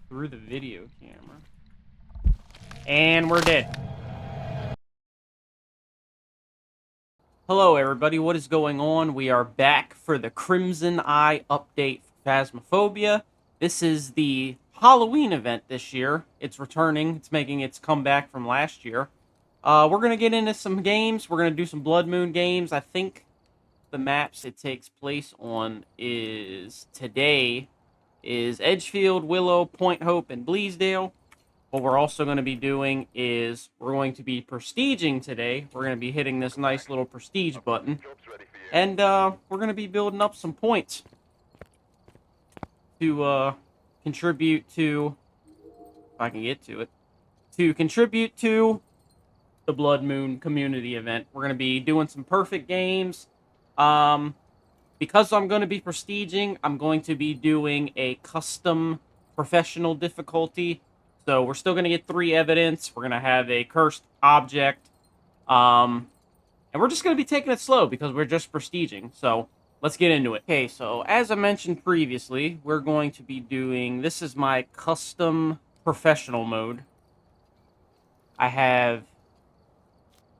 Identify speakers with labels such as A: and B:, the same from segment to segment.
A: through the video camera. And we're dead. Hello, everybody. What is going on? We are back for the Crimson Eye update for Phasmophobia. This is the Halloween event this year. It's returning. It's making its comeback from last year. We're going to get into some games. We're going to do some Blood Moon games. I think the maps it takes place on is today is Edgefield, Willow, Point Hope, and Bleasdale. What we're also going to be doing is we're going to be prestiging today. We're going to be hitting this nice little prestige button. And we're going to be building up some points to contribute to, if I can get to it, to contribute to the Blood Moon community event. We're going to be doing some perfect games. Because I'm going to be prestiging, I'm going to be doing a custom professional difficulty. So we're still going to get 3 evidence. We're going to have a cursed object. And we're just going to be taking it slow because we're just prestiging. So let's get into it. Okay, so as I mentioned previously, we're going to be doing... This is my custom professional mode. I have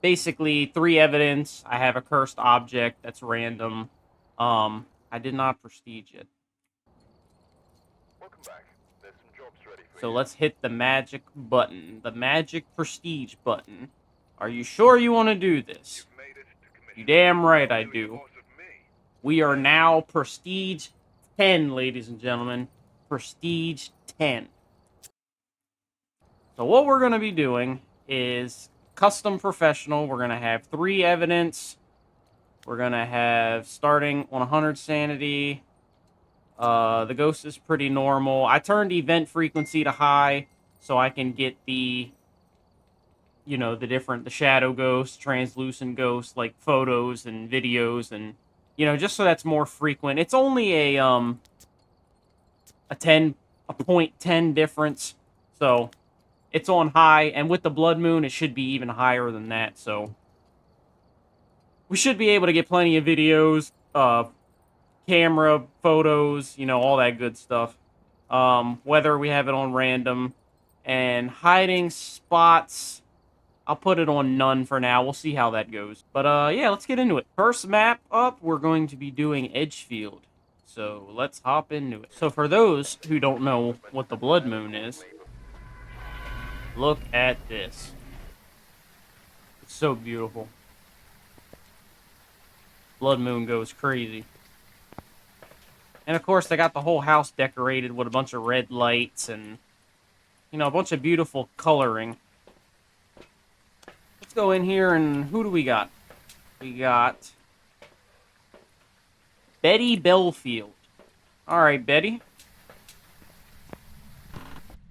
A: basically 3 evidence. I have a cursed object that's random. I did not prestige yet.
B: Welcome back. There's some jobs ready for
A: So
B: you.
A: let's hit the magic button. The magic prestige button. Are you sure you want to do this?
B: You've made it to commission.
A: You damn right I
B: You're
A: do.
B: boss of me.
A: We are now prestige 10, ladies and gentlemen. Prestige 10. So what we're going to be doing is custom professional. We're going to have 3 evidence. We're going to have starting on 100 sanity. The ghost is pretty normal. I turned event frequency to high so I can get the, you know, the shadow ghosts, translucent ghosts, like photos and videos, and, you know, just so that's more frequent. It's only a 0.10 difference, so it's on high, and with the Blood Moon, it should be even higher than that, so we should be able to get plenty of videos, camera, photos, you know, all that good stuff. Whether we have it on random. And hiding spots, I'll put it on none for now. We'll see how that goes. But, yeah, let's get into it. First map up, we're going to be doing Edgefield. So, let's hop into it. So, for those who don't know what the Blood Moon is, look at this. It's so beautiful. Blood Moon goes crazy. And, of course, they got the whole house decorated with a bunch of red lights and, you know, a bunch of beautiful coloring. Let's go in here and who do we got? We got Betty Belfield. All right, Betty.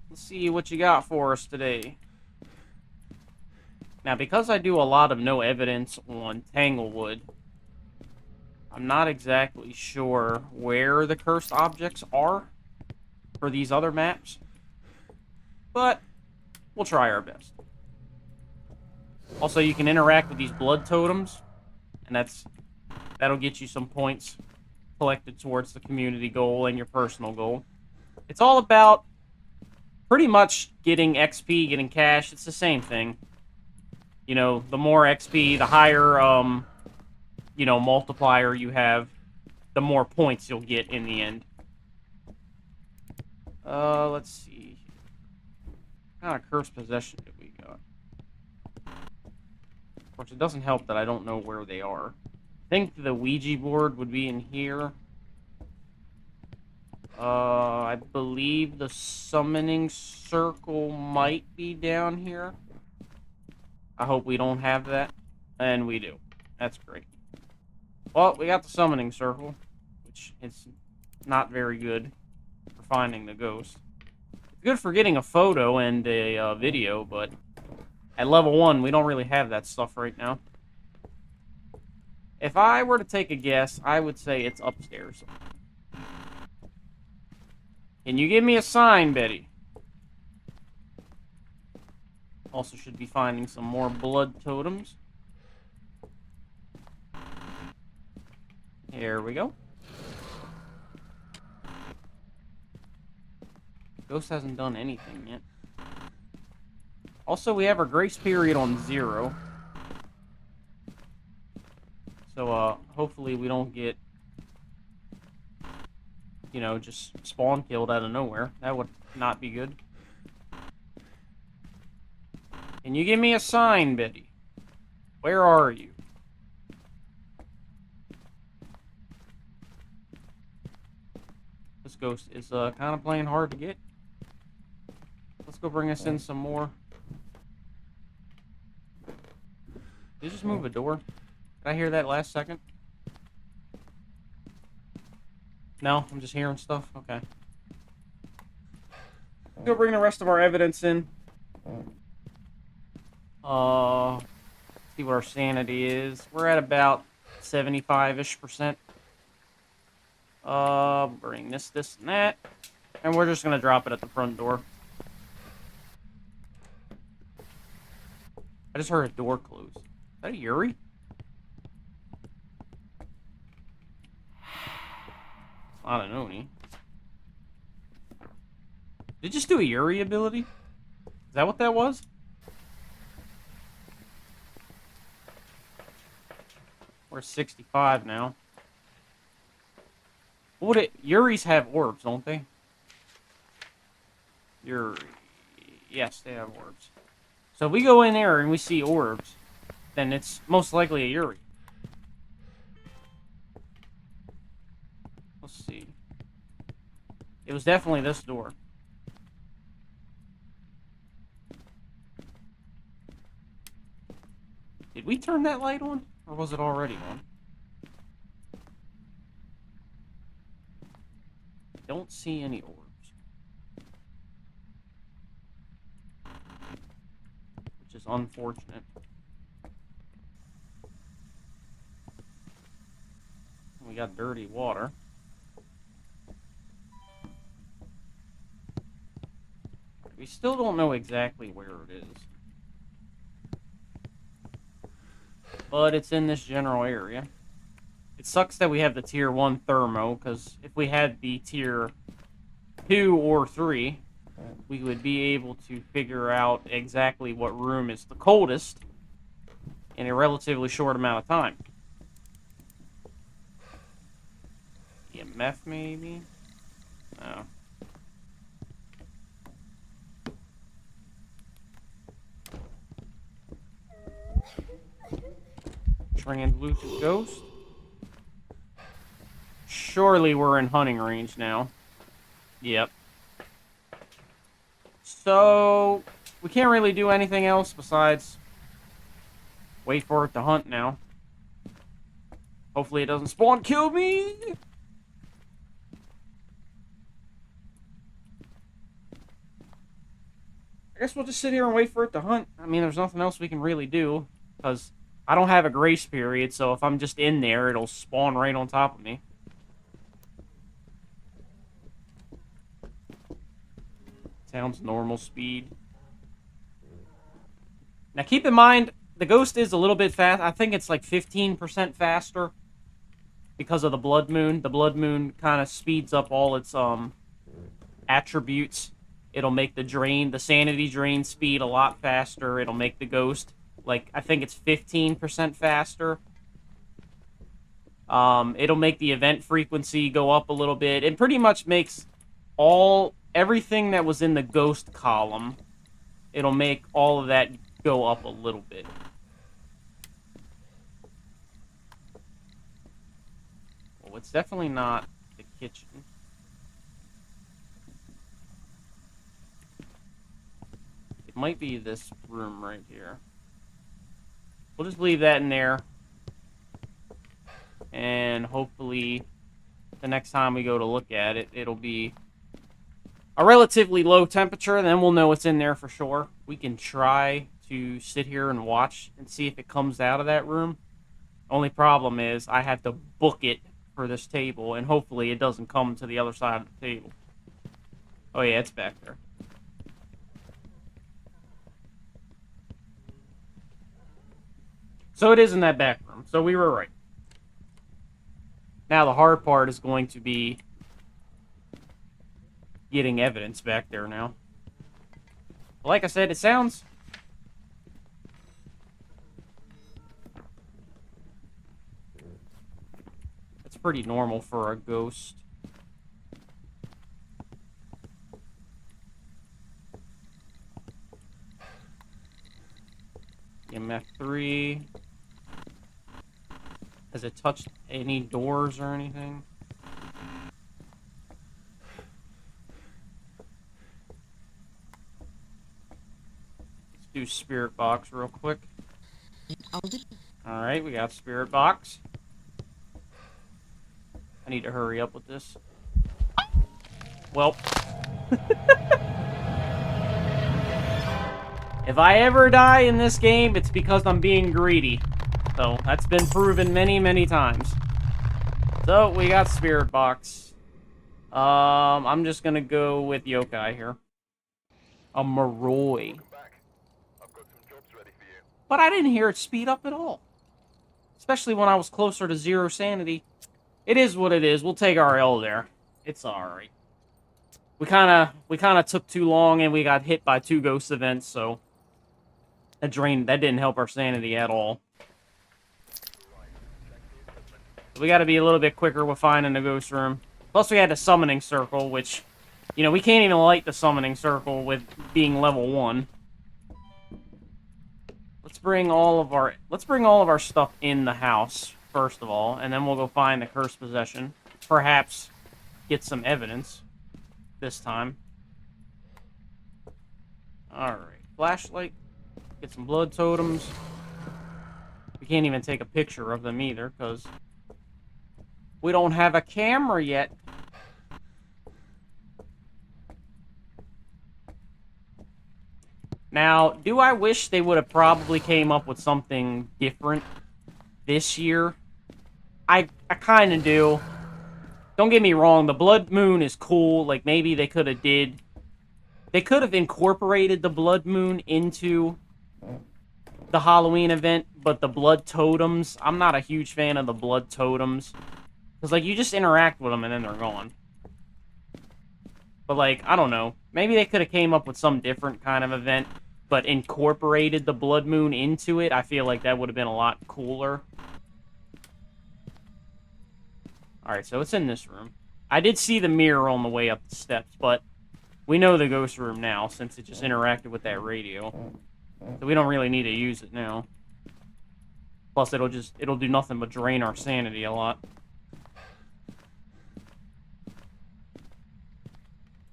A: Let's see what you got for us today. Now, because I do a lot of no evidence on Tanglewood, I'm not exactly sure where the cursed objects are for these other maps, but we'll try our best. Also, you can interact with these blood totems, and that'll get you some points collected towards the community goal and your personal goal. It's all about pretty much getting XP, getting cash. It's the same thing. You know, the more XP, the higher you know, multiplier you have, the more points you'll get in the end. Let's see. What kind of cursed possession did we got? Of course, it doesn't help that I don't know where they are. I think the Ouija board would be in here. I believe the summoning circle might be down here. I hope we don't have that. And we do. That's great. Well, we got the summoning circle, which is not very good for finding the ghost. It's good for getting a photo and a video, but at level 1, we don't really have that stuff right now. If I were to take a guess, I would say it's upstairs. Can you give me a sign, Betty? Also should be finding some more blood totems. Here we go. Ghost hasn't done anything yet. Also, we have our grace period on 0. So, hopefully we don't get, you know, just spawn killed out of nowhere. That would not be good. Can you give me a sign, Betty? Where are you? This ghost is kind of playing hard to get. Let's go bring us in some more. Did you just move a door? Did I hear that last second? No, I'm just hearing stuff. Okay. Let's go bring the rest of our evidence in. See what our sanity is. We're at about 75-ish%. Bring this, and that. And we're just gonna drop it at the front door. I just heard a door close. Is that a Yuri? I don't know, any. Did it just do a Yuri ability? Is that what that was? We're 65 now. What would it... Yuris have orbs, don't they? Yuri... Yes, they have orbs. So if we go in there and we see orbs, then it's most likely a Yuri. Let's see. It was definitely this door. Did we turn that light on? Or was it already on? Don't see any orbs. Which is unfortunate. We got dirty water. We still don't know exactly where it is. But it's in this general area. It sucks that we have the tier 1 thermo, because if we had the tier 2 or 3, we would be able to figure out exactly what room is the coldest in a relatively short amount of time. EMF, maybe? No. Translucent ghost. Surely we're in hunting range now. Yep. So, we can't really do anything else besides wait for it to hunt now. Hopefully it doesn't spawn kill me! I guess we'll just sit here and wait for it to hunt. I mean, there's nothing else we can really do, because I don't have a grace period, so if I'm just in there, it'll spawn right on top of me. Sounds normal speed. Now keep in mind, the ghost is a little bit fast. I think it's like 15% faster because of the blood moon. The blood moon kind of speeds up all its attributes. It'll make the sanity drain speed a lot faster. It'll make the ghost, like, I think it's 15% faster. It'll make the event frequency go up a little bit. It pretty much makes everything that was in the ghost column, it'll make all of that go up a little bit. Well, it's definitely not the kitchen. It might be this room right here. We'll just leave that in there. And hopefully the next time we go to look at it, it'll be a relatively low temperature, then we'll know it's in there for sure. We can try to sit here and watch and see if it comes out of that room. Only problem is I have to book it for this table, and hopefully it doesn't come to the other side of the table. Oh yeah, it's back there. So it is in that back room, so we were right. Now the hard part is going to be getting evidence back there now. Like I said, it sounds... It's pretty normal for a ghost. EMF 3. Has it touched any doors or anything? Let's do spirit box real quick. Alright, we got spirit box. I need to hurry up with this. Well. If I ever die in this game, it's because I'm being greedy. So, that's been proven many, many times. So, we got spirit box. I'm just gonna go with yokai here. A Moroi.
B: Welcome back. I've got some jobs ready for you.
A: But I didn't hear it speed up at all. Especially when I was closer to 0 sanity. It is what it is. We'll take our L there. It's alright. We kinda took too long and we got hit by 2 ghost events, so that didn't help our sanity at all. So we gotta be a little bit quicker with finding the ghost room. Plus we had the summoning circle, which, you know, we can't even light the summoning circle with being level 1. Let's bring all of our stuff in the house, first of all, and then we'll go find the cursed possession. Perhaps get some evidence this time. Alright, flashlight. Get some blood totems. We can't even take a picture of them either, because we don't have a camera yet. Now, do I wish they would have probably came up with something different this year? I kind of do. Don't get me wrong, the Blood Moon is cool. Like, maybe they could have incorporated the Blood Moon into the Halloween event, but the blood totems, I'm not a huge fan of the blood totems. Because, like, you just interact with them and then they're gone. But, like, I don't know. Maybe they could have came up with some different kind of event, but incorporated the Blood Moon into it. I feel like that would have been a lot cooler. Alright, so it's in this room. I did see the mirror on the way up the steps, but we know the ghost room now, since it just interacted with that radio. So we don't really need to use it now. Plus, it'll do nothing but drain our sanity a lot.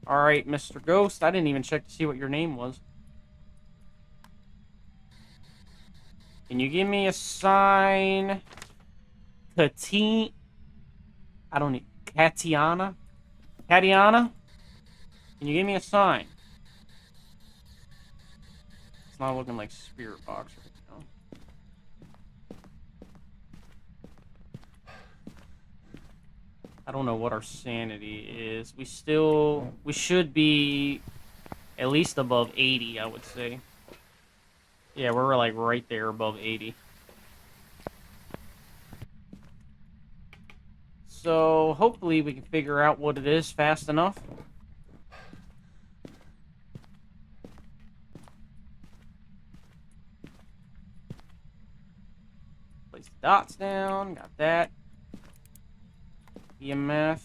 A: Alright, Mr. Ghost, I didn't even check to see what your name was. Can you give me a sign? I don't need... Katiana? Katiana? Can you give me a sign? It's not looking like spirit box right now. I don't know what our sanity is. We should be at least above 80, I would say. Yeah, we're like right there above 80. So hopefully we can figure out what it is fast enough. Place the dots down, got that. EMF.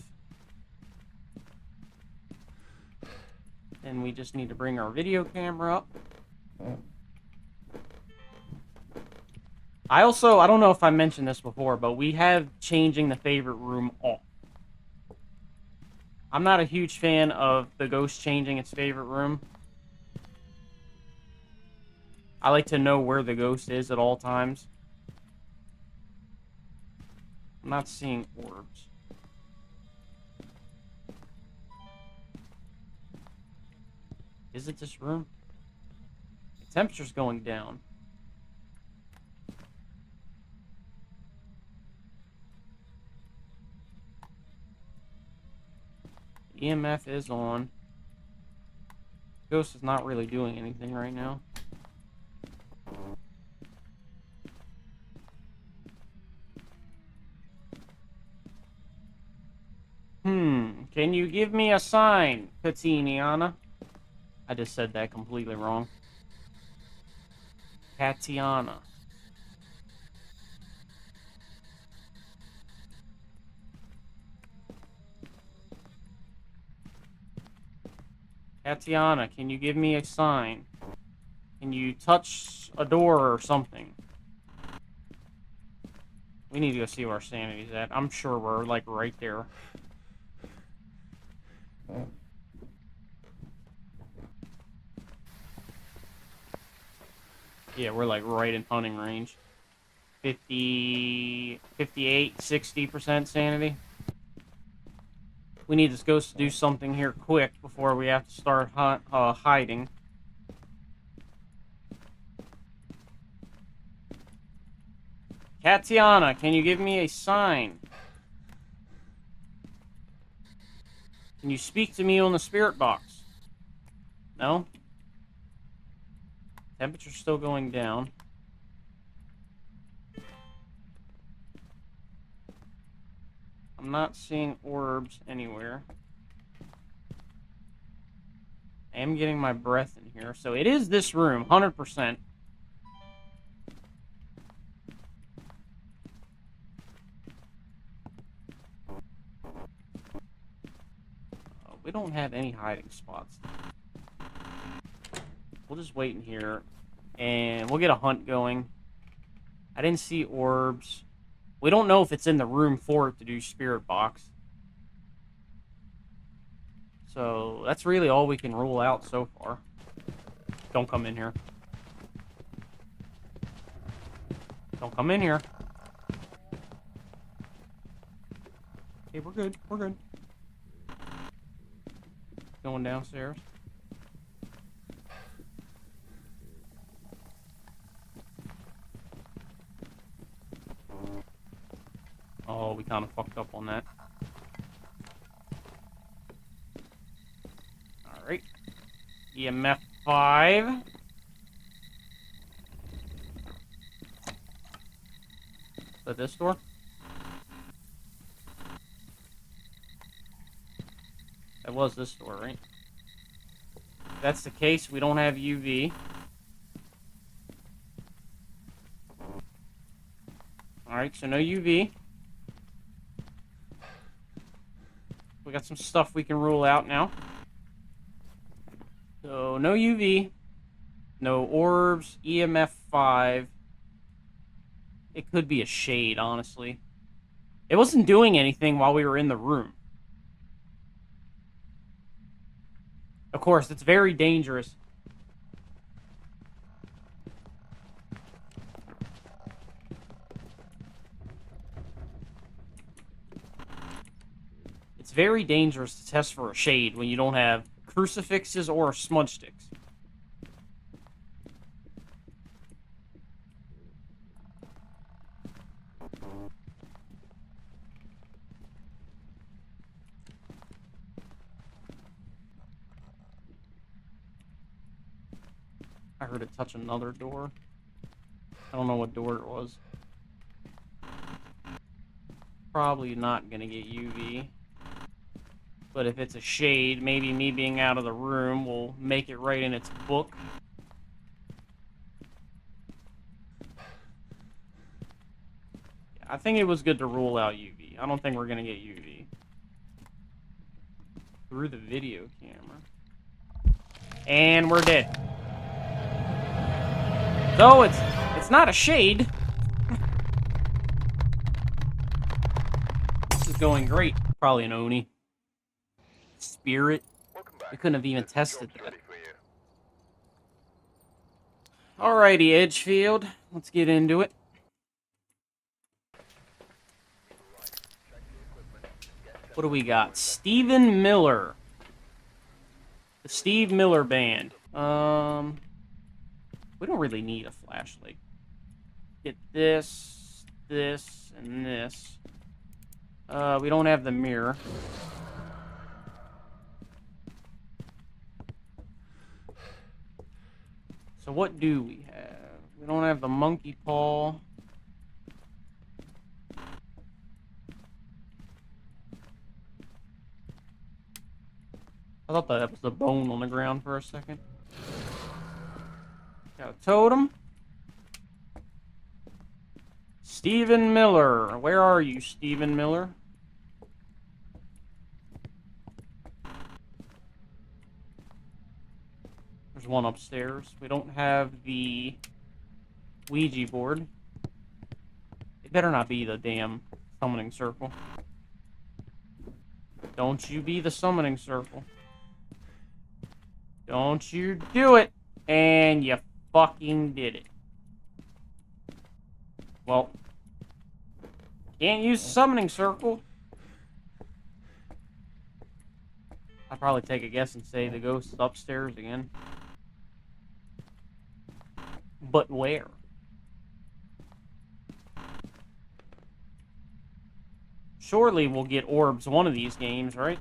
A: And we just need to bring our video camera up. I don't know if I mentioned this before, but we have changing the favorite room off. I'm not a huge fan of the ghost changing its favorite room. I like to know where the ghost is at all times. I'm not seeing orbs. Is it this room? The temperature's going down. EMF is on. Ghost is not really doing anything right now. Can you give me a sign, Tatiana? I just said that completely wrong. Tatiana. Tatiana, can you give me a sign? Can you touch a door or something? We need to go see where our sanity's at. I'm sure we're, like, right there. Yeah, we're, like, right in hunting range. 50, 58, 60% sanity. We need this ghost to do something here quick before we have to start hiding. Tatiana, can you give me a sign? Can you speak to me on the spirit box? No? Temperature's still going down. I'm not seeing orbs anywhere. I am getting my breath in here. So it is this room, 100%. We don't have any hiding spots. We'll just wait in here. And we'll get a hunt going. I didn't see orbs. We don't know if it's in the room for it to do spirit box. So that's really all we can rule out so far. Don't come in here. Don't come in here. Okay, we're good. We're good. Going downstairs. Oh, we kind of fucked up on that. Alright. EMF 5. Is that this door? That was this door, right? If that's the case, we don't have UV. Alright, so no UV. We got some stuff we can rule out now. So, no UV. No orbs. EMF 5. It could be a shade, honestly. It wasn't doing anything while we were in the room. Of course, it's very dangerous. It's very dangerous to test for a shade when you don't have crucifixes or smudge sticks. I heard it touch another door. I don't know what door it was. Probably not gonna get UV. But if it's a shade, maybe me being out of the room will make it right in its book. Yeah, I think it was good to rule out UV. I don't think we're gonna get UV. Through the video camera. And we're dead. So it's not a shade. This is going great. Probably an Oni. Spirit. We couldn't have even tested that. Alrighty, Edgefield. Let's get into it. What do we got? Stephen Miller. The Steve Miller Band. We don't really need a flashlight. Get this, this, and this. We don't have the mirror. So what do we have? We don't have the monkey paw. I thought that was a bone on the ground for a second. Got a totem. Stephen Miller. Where are you, Stephen Miller? There's one upstairs. We don't have the Ouija board. It better not be the damn summoning circle. Don't you be the summoning circle. Don't you do it. And you fucking did it. Well, can't use the summoning circle. I'd probably take a guess and say the ghost is upstairs again. But where? Surely we'll get orbs one of these games, right?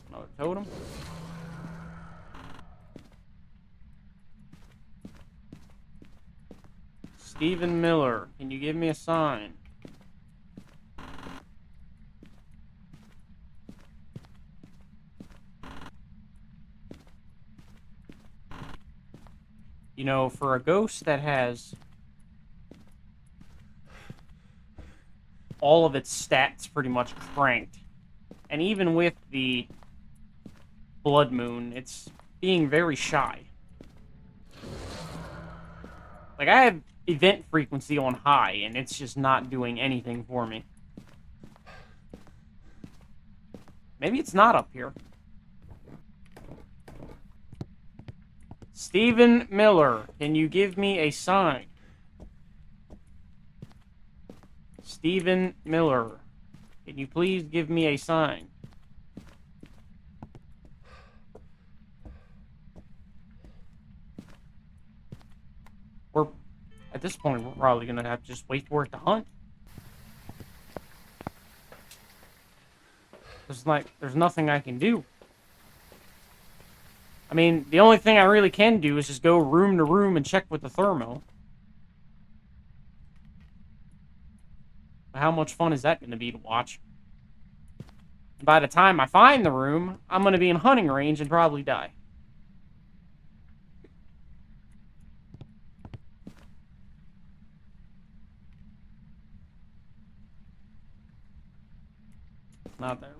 A: Another totem. Stephen Miller, can you give me a sign? You know, for a ghost that has all of its stats pretty much cranked, and even with the blood moon, it's being very shy. Like, I have event frequency on high, and it's just not doing anything for me. Maybe it's not up here. Stephen Miller, can you give me a sign? Stephen Miller, can you please give me a sign? At this point, we're probably gonna have to just wait for it to hunt. There's nothing I can do. I mean, the only thing I really can do is just go room to room and check with the thermo. How much fun is that going to be to watch? By the time I find the room, I'm going to be in hunting range and probably die. It's not there.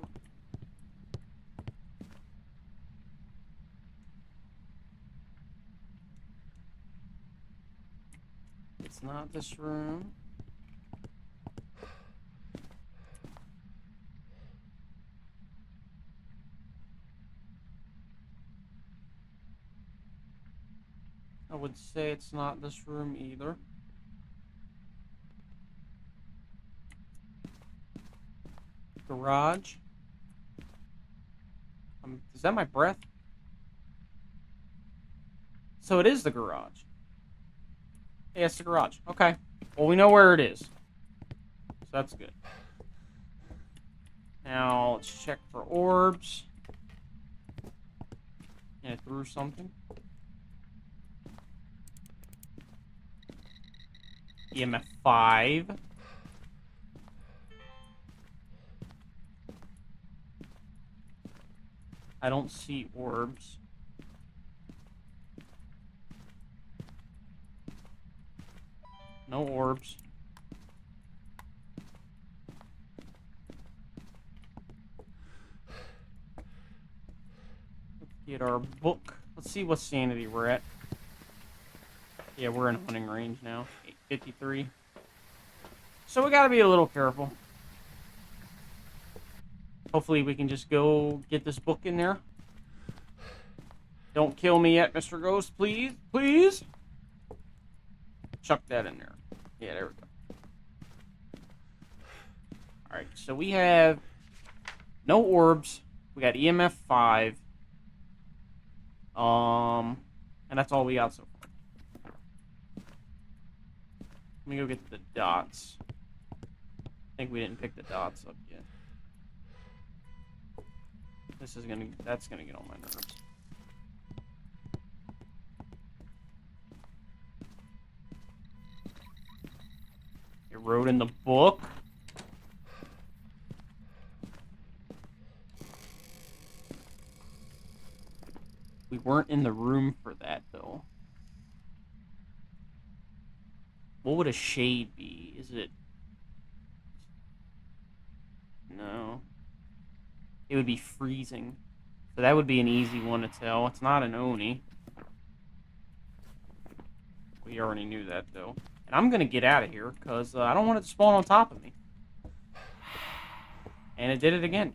A: It's not this room. I would say it's not this room either. Garage. Is that my breath? So it is the garage. Yeah, it's the garage. Okay. Well, we know where it is. So that's good. Now, let's check for orbs. And it threw something. EMF 5. I don't see orbs. No orbs. Let's get our book. Let's see what sanity we're at. Yeah, we're in hunting range now. 853. So we gotta be a little careful. Hopefully we can just go get this book in there. Don't kill me yet, Mr. Ghost, please. Please? Chuck that in there. Yeah, there we go. Alright, so we have no orbs. We got EMF 5. And that's all we got so far. Let me go get the dots. I think we didn't pick the dots up yet. That's gonna get on my nerves. You wrote in the book? We weren't in the room for that, though. What would a shade be? Is it... No. It would be freezing. So that would be an easy one to tell. It's not an Oni. We already knew that, though. And I'm going to get out of here, because I don't want it to spawn on top of me. And it did it again.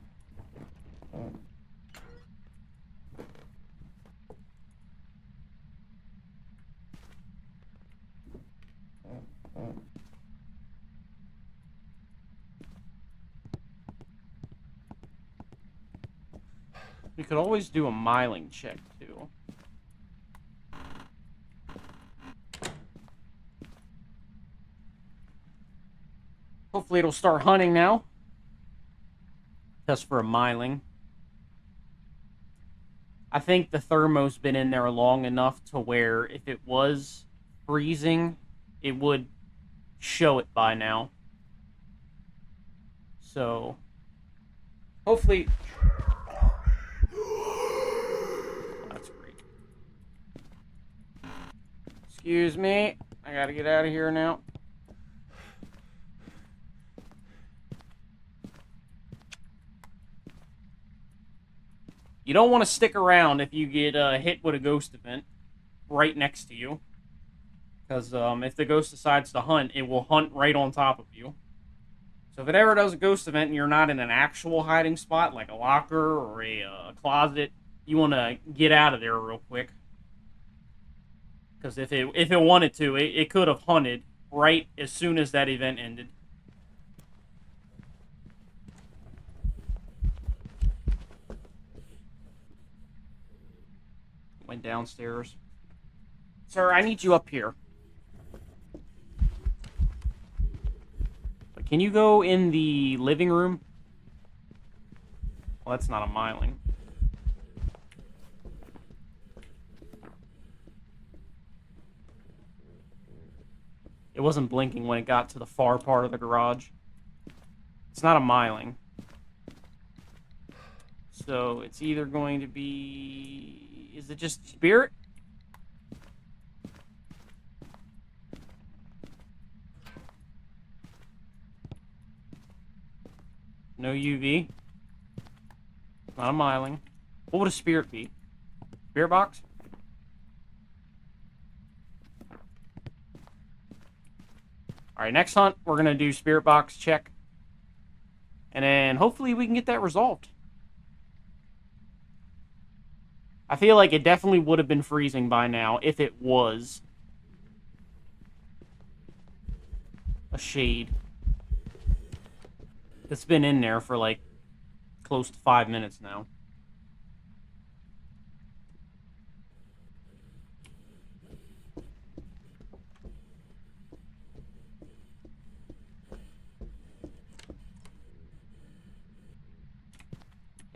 A: We could always do a miling check, too. Hopefully it'll start hunting now. Test for a miling. I think the thermo's been in there long enough to where if it was freezing, it would show it by now. So, hopefully... That's great. Excuse me. I gotta get out of here now. You don't want to stick around if you get hit with a ghost event right next to you. Because if the ghost decides to hunt, it will hunt right on top of you. So if it ever does a ghost event and you're not in an actual hiding spot, like a locker or a closet, you want to get out of there real quick. Because if it wanted to, it could have hunted right as soon as that event ended. Went downstairs. Sir, I need you up here. But can you go in the living room? Well, that's not a miling. It wasn't blinking when it got to the far part of the garage. It's not a miling. So it's either going to be... Is it just spirit? No UV. Not a miling. What would a spirit be? Spirit box? Alright, next hunt, we're going to do spirit box check. And then hopefully we can get that resolved. I feel like it definitely would have been freezing by now if it was a shade. It's been in there for like close to 5 minutes now.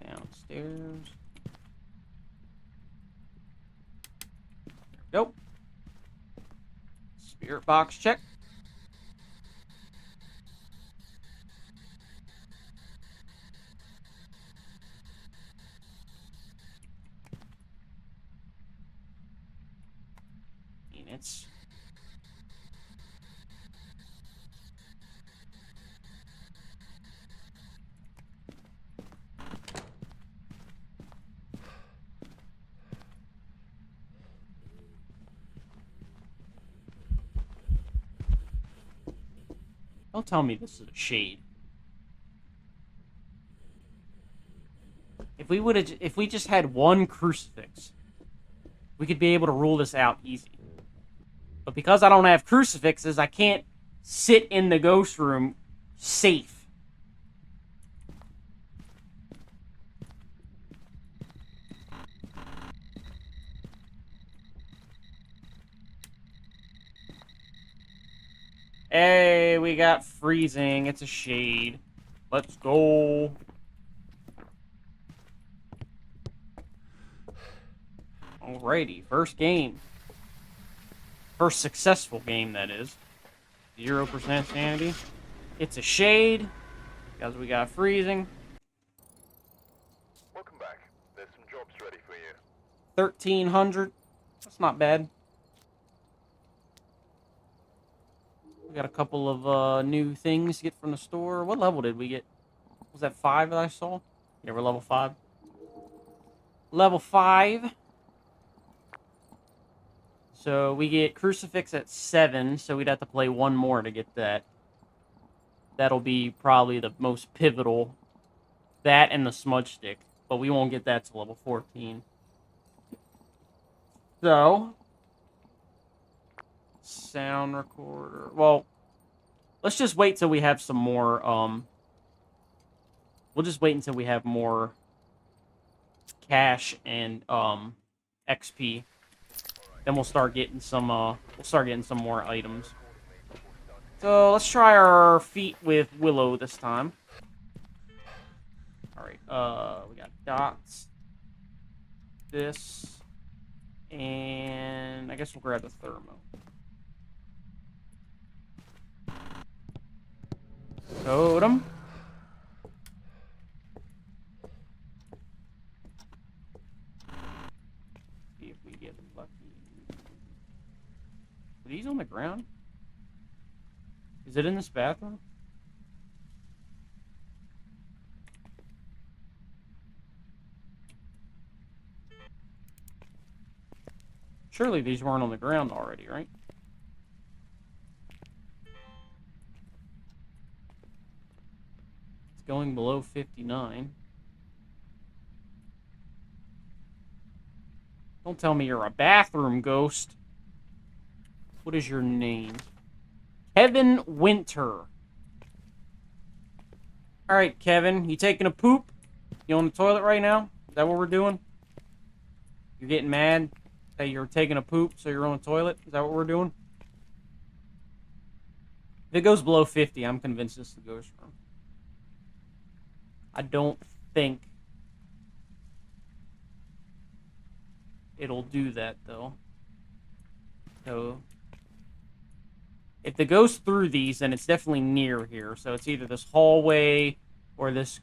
A: Downstairs. Nope. Spirit box check. Units. Don't tell me this is a shade. If we just had one crucifix, we could be able to rule this out easy. But because I don't have crucifixes, I can't sit in the ghost room safe. Hey, we got freezing. It's a shade. Let's go. Alrighty, first game. First successful game, that is. 0% sanity. It's a shade, because we got freezing.
B: Welcome back. There's some jobs ready for you.
A: 1300. That's not bad. We got a couple of new things to get from the store. What level did we get? Was that 5 that I saw? Yeah, we're level 5. Level 5. So we get Crucifix at 7, so we'd have to play one more to get that. That'll be probably the most pivotal. That and the Smudge Stick. But we won't get that till level 14. So, sound recorder. Well, let's just wait till we have some more, we'll just wait until we have more cash and, XP. Then we'll start getting some more items. So, let's try our feet with Willow this time. Alright, we got dots. This. And I guess we'll grab the thermo. Totem. See if we get lucky. Are these on the ground? Is it in this bathroom? Surely these weren't on the ground already, right? It's going below 59. Don't tell me you're a bathroom ghost. What is your name? Kevin Winter. Alright, Kevin. You taking a poop? You on the toilet right now? Is that what we're doing? You're getting mad that you're taking a poop, so you're on the toilet? Is that what we're doing? If it goes below 50, I'm convinced this is the ghost room. I don't think it'll do that, though. So, if the ghost through these, then it's definitely near here. So it's either this hallway or this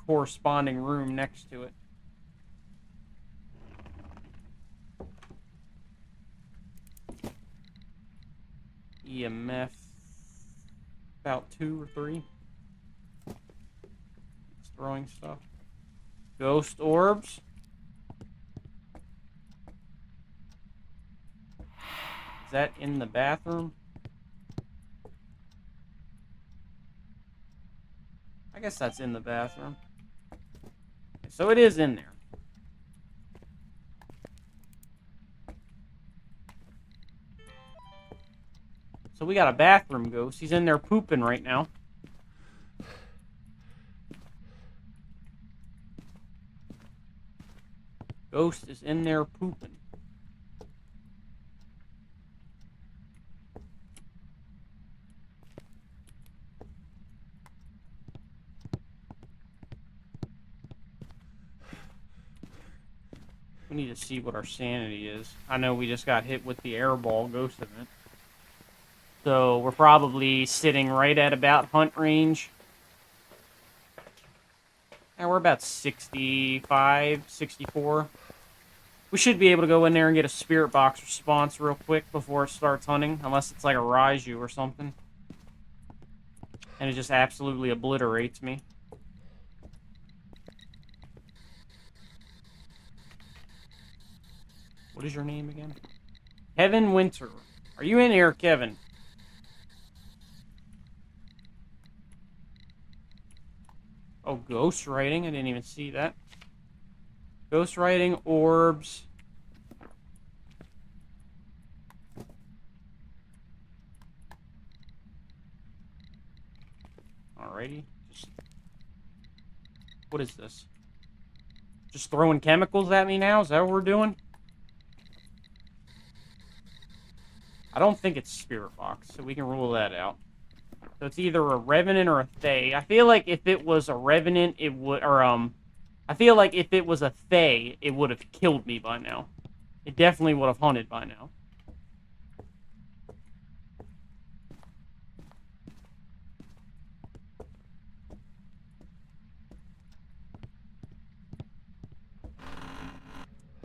A: corresponding room next to it. EMF about 2 or 3. It's throwing stuff. Ghost orbs. Is that in the bathroom? I guess that's in the bathroom. Okay, so it is in there. So we got a bathroom ghost. He's in there pooping right now. Ghost is in there pooping. We need to see what our sanity is. I know we just got hit with the airball ghost event. So we're probably sitting right at about hunt range. And we're about 65, 64. We should be able to go in there and get a spirit box response real quick before it starts hunting. Unless it's like a Raiju or something. And it just absolutely obliterates me. What is your name again? Kevin Winter. Are you in here, Kevin? Oh, ghost writing. I didn't even see that. Ghost writing, orbs. Alrighty. What is this? Just throwing chemicals at me now? Is that what we're doing? I don't think it's Spirit Box, so we can rule that out. So it's either a Revenant or a Thaye. I feel like if it was a Revenant, it would... Or, I feel like if it was a Thaye, it would have killed me by now. It definitely would have hunted by now.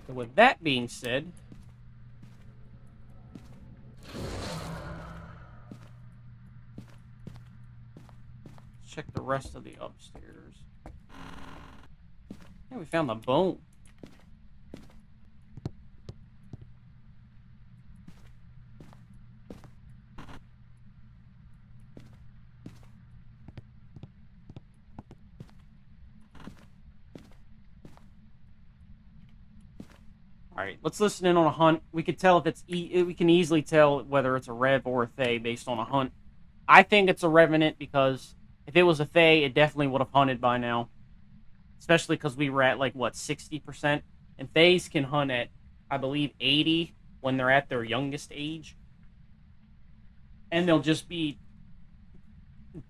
A: So with that being said, let's check the rest of the upstairs. Yeah, we found the bone. All right, let's listen in on a hunt. We could tell if it's we can easily tell whether it's a Rev or a Thay based on a hunt. I think it's a Revenant because if it was a Thay, it definitely would have hunted by now. Especially because we were at like what 60%, and Thays can hunt at I believe 80 when they're at their youngest age, and they'll just be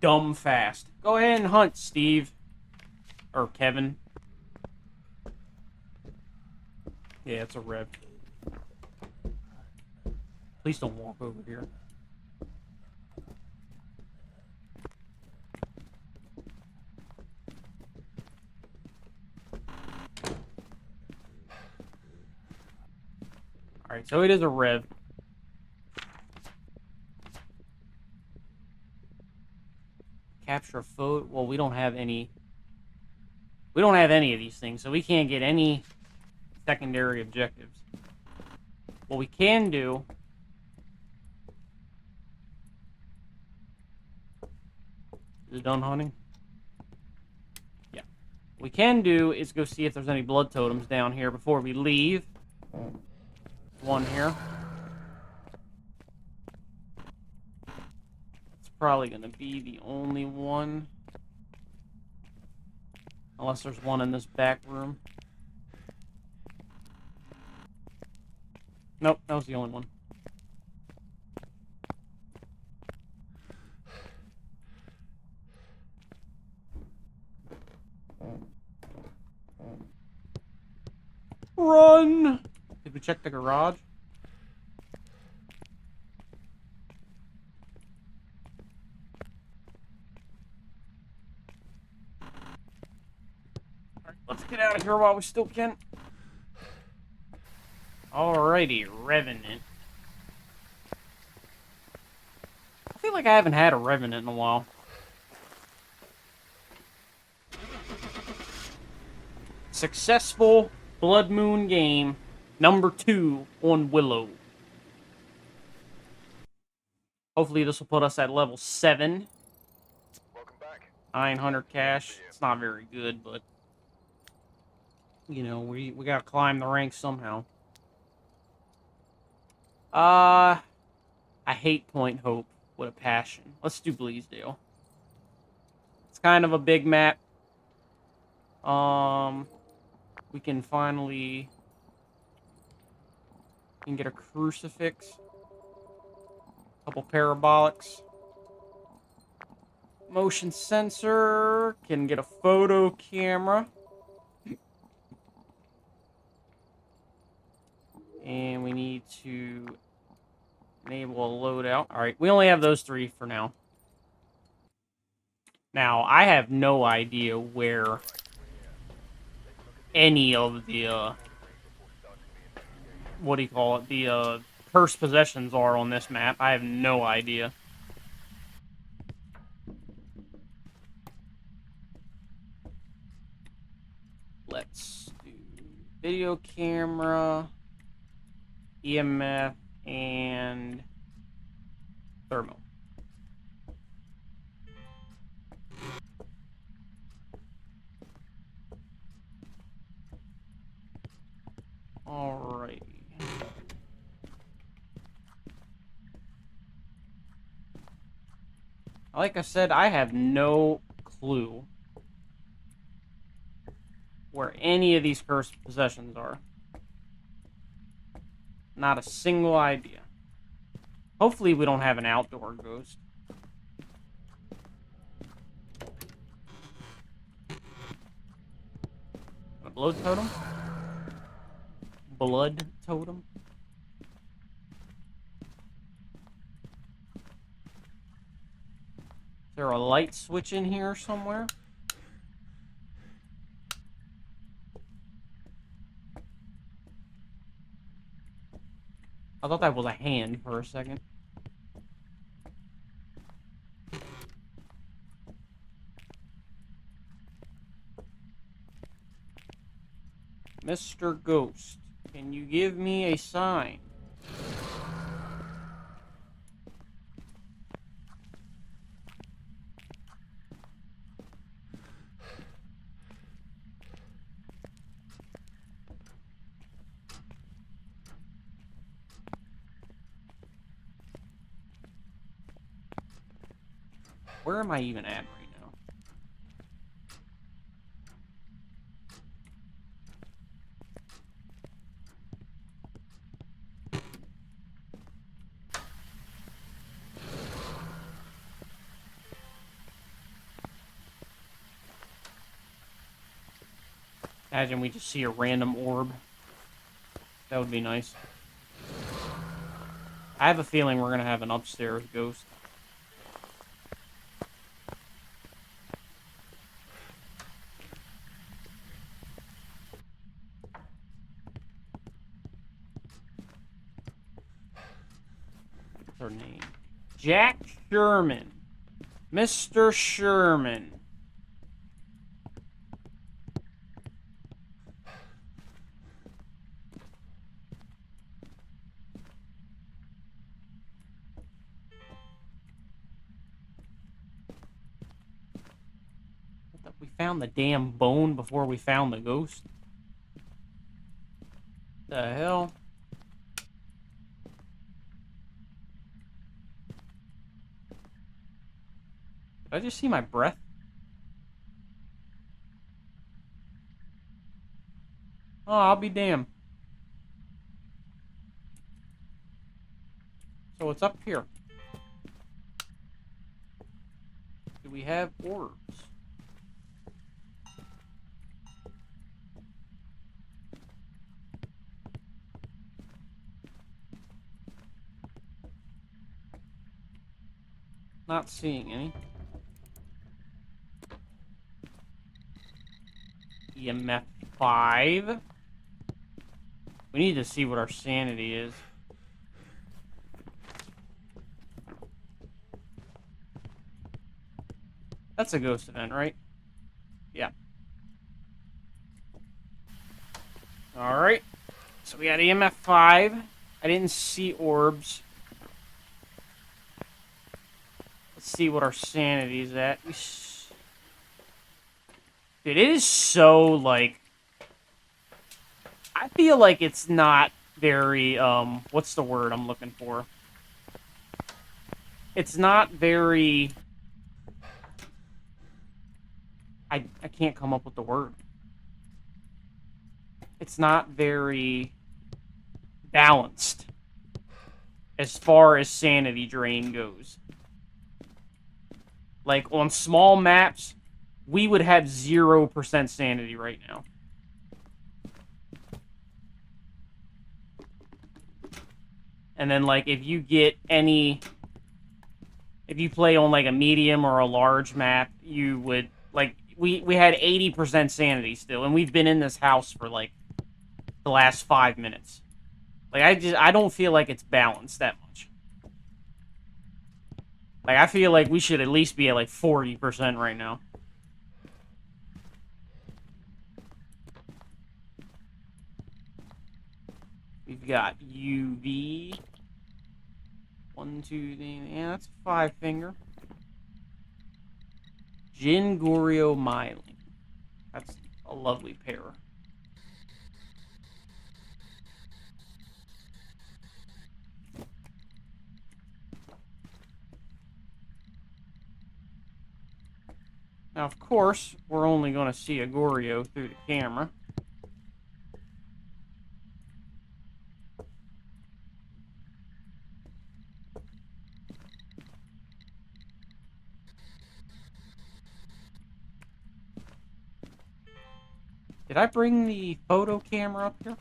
A: dumb fast. Go ahead and hunt, Steve or Kevin. Yeah, it's a Rev. Please don't walk over here. Alright, so it is a Rev. Capture a photo. Well, we don't have any. We don't have any of these things, so we can't get any secondary objectives. What we can do. Is it done hunting? Yeah. What we can do is go see if there's any blood totems down here before we leave. One here. It's probably going to be the only one. Unless there's one in this back room. Nope, that was the only one. Run! Did we check the garage? Alright, let's get out of here while we still can. Alrighty, Revenant. I feel like I haven't had a Revenant in a while. Successful Blood Moon game, number 2 on Willow. Hopefully this will put us at level 7.
B: Welcome back.
A: 900 cash. It's not very good, but you know, we gotta climb the ranks somehow. I hate Point Hope with a passion. Let's do Bleasdale. It's kind of a big map. We can finally get a crucifix, a couple parabolics, motion sensor, can get a photo camera, and we need to enable a loadout. All right, we only have those 3 for now. Now, I have no idea where any of the, what do you call it, the, cursed possessions are on this map. I have no idea. Let's do video camera, EMF, and thermal. Alrighty. Like I said, I have no clue where any of these cursed possessions are. Not a single idea. Hopefully we don't have an outdoor ghost. A blood totem? Blood totem? Is there a light switch in here somewhere? I thought that was a hand for a second. Mr. Ghost, can you give me a sign? Where am I even at right now? Imagine we just see a random orb. That would be nice. I have a feeling we're gonna have an upstairs ghost. What's her name? Jack Sherman. Mr. Sherman. We found the damn bone before we found the ghost. The hell? Did I just see my breath? Oh, I'll be damned. So it's up here. Do we have orbs? Not seeing any. EMF 5. We need to see what our sanity is. That's a ghost event, right? Yeah. Alright. So we got EMF 5. I didn't see orbs. Let's see what our sanity is at. Dude, it is so, like... I feel like it's not very, what's the word I'm looking for? It's not very... I can't come up with the word. It's not very balanced as far as sanity drain goes. Like, on small maps, we would have 0% sanity right now. And then, like, if you get any... If you play on, like, a medium or a large map, you would, like... We had 80% sanity still, and we've been in this house for, like, the last 5 minutes. Like, I don't feel like it's balanced that much. Like, I feel like we should at least be at, like, 40% right now. We've got UV. 1, 2, 3, yeah, that's a 5-finger. Gingorio myelin. That's a lovely pair. Now, of course, we're only going to see a Goryo through the camera. Did I bring the photo camera up here?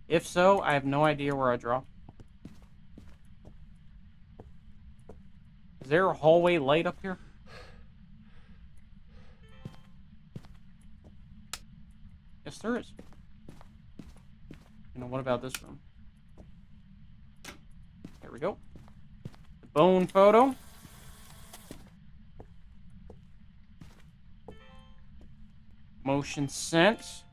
A: If so, I have no idea where I dropped. Is there a hallway light up here? Guess Yes, there is. What about this room? There we go. The bone photo. Motion sense.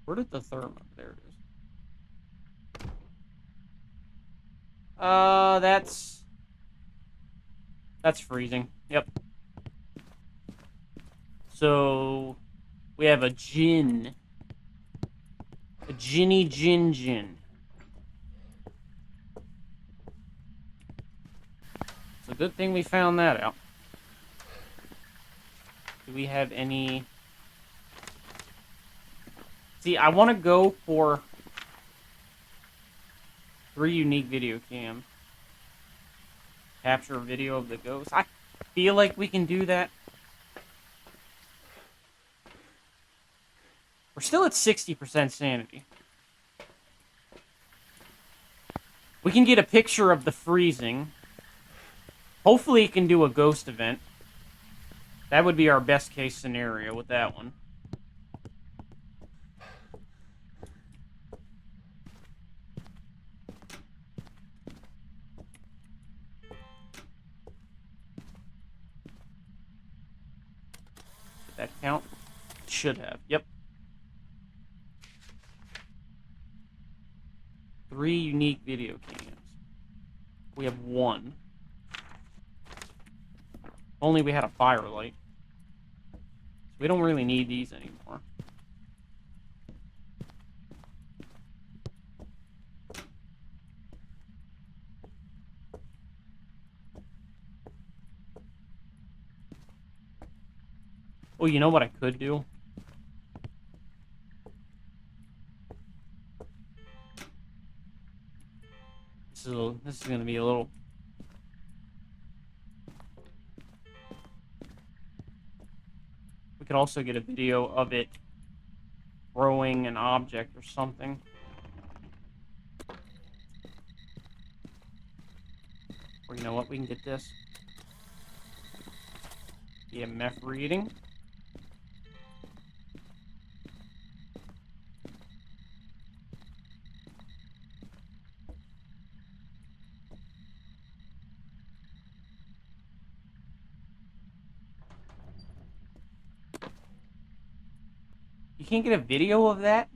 A: Where did the thermo? There it is. That's freezing. Yep. So we have a gin. A ginny gin gin. It's a good thing we found that out. Do we have any... See, I want to go for 3 unique video cam. Capture a video of the ghost. I feel like we can do that. We're still at 60% sanity. We can get a picture of the freezing. Hopefully it can do a ghost event. That would be our best case scenario with that one. Did that count? It should have. Yep. 3 unique video cams. We have 1. Only we had a firelight. So we don't really need these anymore. Oh, you know what I could do? This is going to be a little... We could also get a video of it throwing an object or something. Or you know what? We can get this. EMF reading. You can't get a video of that?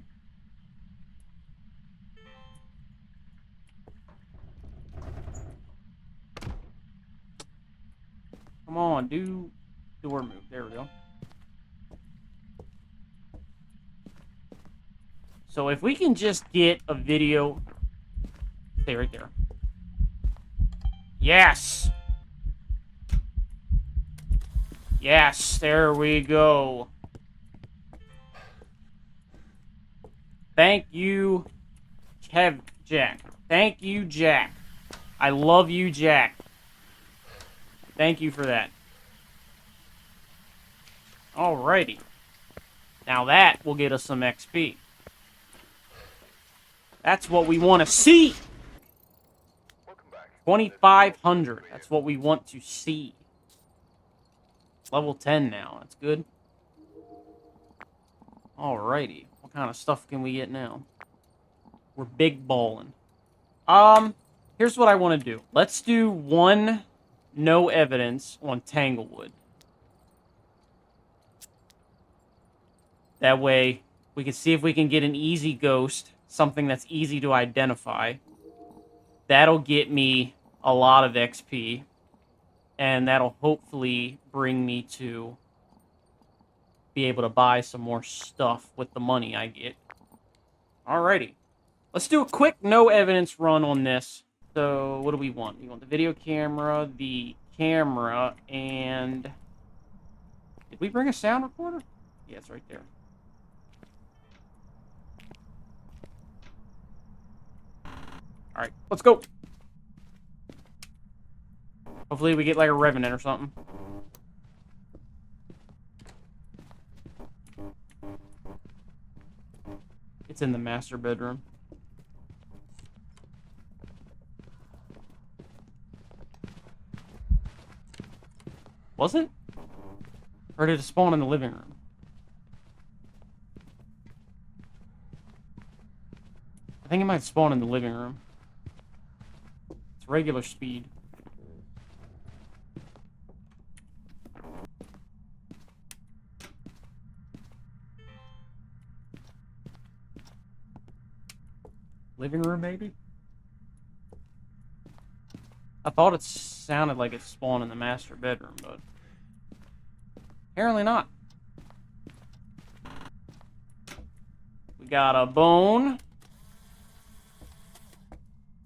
A: Come on, do door move. There we go. So if we can just get a video... Stay right there. Yes! Yes, there we go. Thank you, Jack. Thank you, Jack. I love you, Jack. Thank you for that. Alrighty. Now that will get us some XP. That's what we want to see. 2,500. That's what we want to see. Level 10 now. That's good. Alrighty. What kind of stuff can we get now? We're big ballin'. Here's what I want to do. Let's do 1 no evidence on Tanglewood. That way, we can see if we can get an easy ghost. Something that's easy to identify. That'll get me a lot of XP. And that'll hopefully bring me to be able to buy some more stuff with the money I get. Alrighty. Let's do a quick no evidence run on this. So, what do we want? We want the video camera, and... Did we bring a sound recorder? Yeah, it's right there. Alright, let's go! Hopefully we get like a Revenant or something. It's in the master bedroom. Was it? Or did it spawn in the living room? I think it might spawn in the living room. It's regular speed. Living room, maybe? I thought it sounded like it spawned in the master bedroom, but apparently not. We got a bone.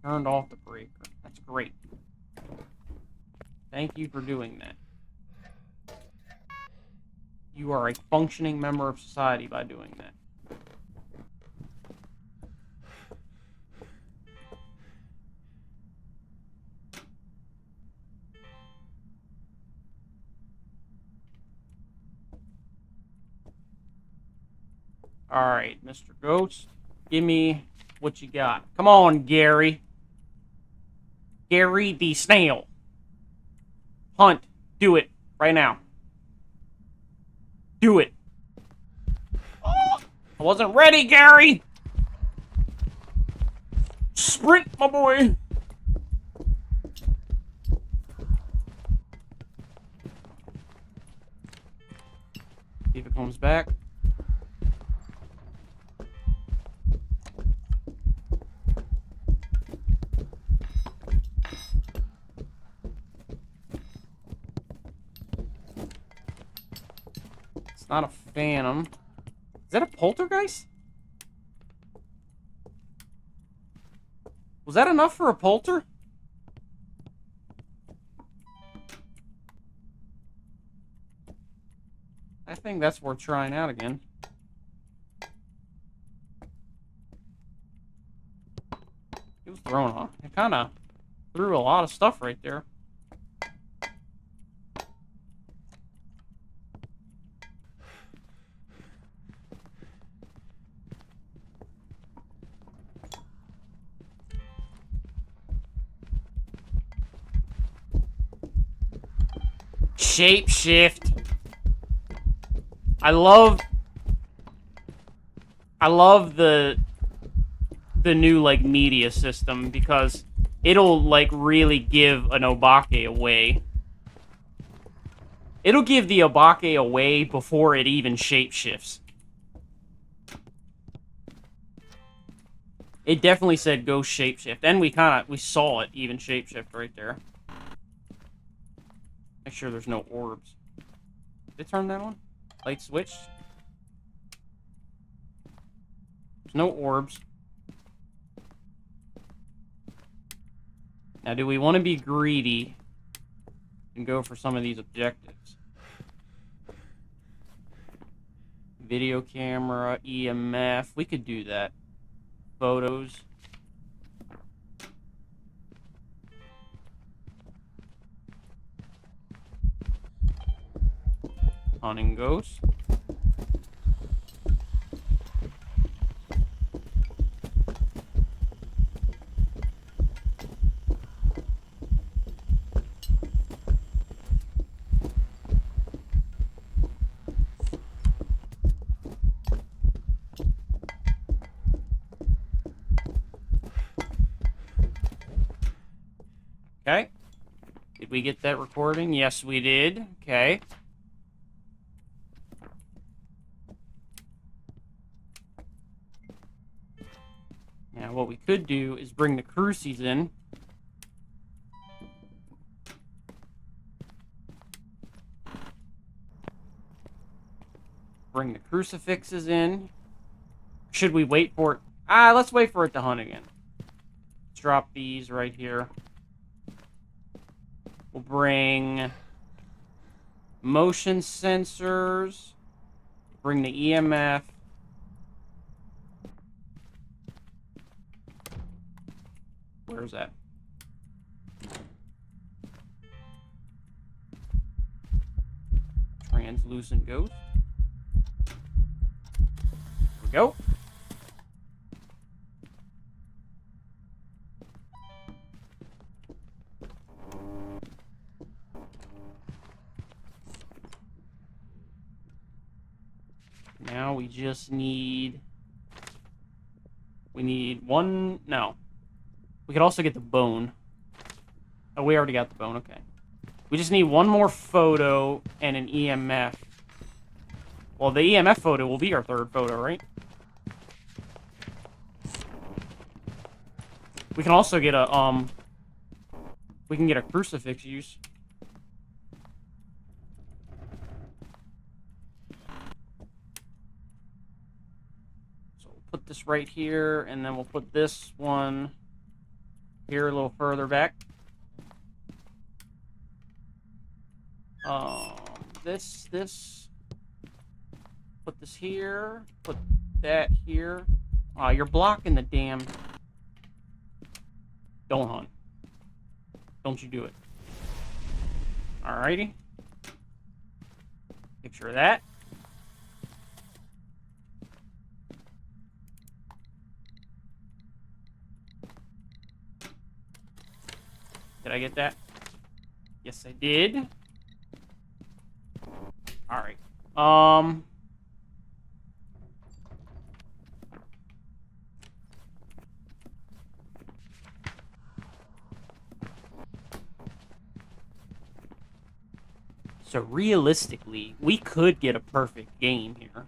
A: Turned off the breaker. That's great. Thank you for doing that. You are a functioning member of society by doing that. Alright, Mr. Ghost. Give me what you got. Come on, Gary. Gary the snail. Hunt. Do it. Right now. Do it. Oh, I wasn't ready, Gary. Sprint, my boy. See if it comes back. It's not a phantom. Is that a poltergeist? Was that enough for a polter? I think that's worth trying out again. It was thrown off. It kind of threw a lot of stuff right there. Shapeshift. I love the new like media system because it'll like really give an obake away. It'll give the obake away before it even shapeshifts. It definitely said go shapeshift, and we saw it even shapeshift right there. Make sure there's no orbs. Did it turn that on? Light switch. There's no orbs. Now, do we want to be greedy and go for some of these objectives? Video camera, EMF. We could do that. Photos. Hunting ghost. Okay. Did we get that recording? Yes, we did. Okay. Now, what we could do is bring the crucies in. Bring the crucifixes in. Should we wait for it? Let's wait for it to hunt again. Let's drop these right here. We'll bring motion sensors. Bring the EMF. Where's that? Translucent ghost. There we go. Now we just need... We need one... No. We could also get the bone. Oh, we already got the bone. Okay. We just need one more photo and an EMF. Well, the EMF photo will be our third photo, right? We can also get a, we can get a crucifix use. So we'll put this right here, and then we'll put this one here a little further back. This. Put this here. Put that here. Aw, you're blocking the damn... Don't hunt. Don't you do it. Alrighty. Picture of that. Did I get that? Yes, I did. Alright. So realistically, we could get a perfect game here.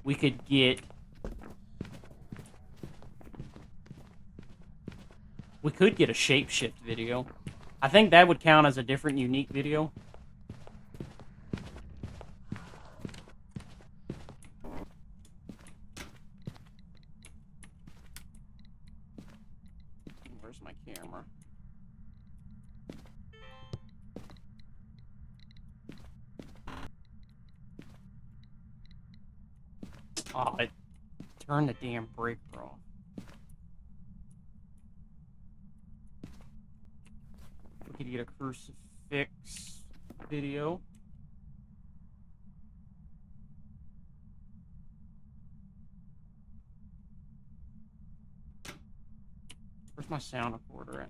A: We could get... We could get a shapeshift video. I think that would count as a different, unique video. Where's my camera? Oh, it turned the damn breaker off. We could get a crucifix video. Where's my sound recorder at?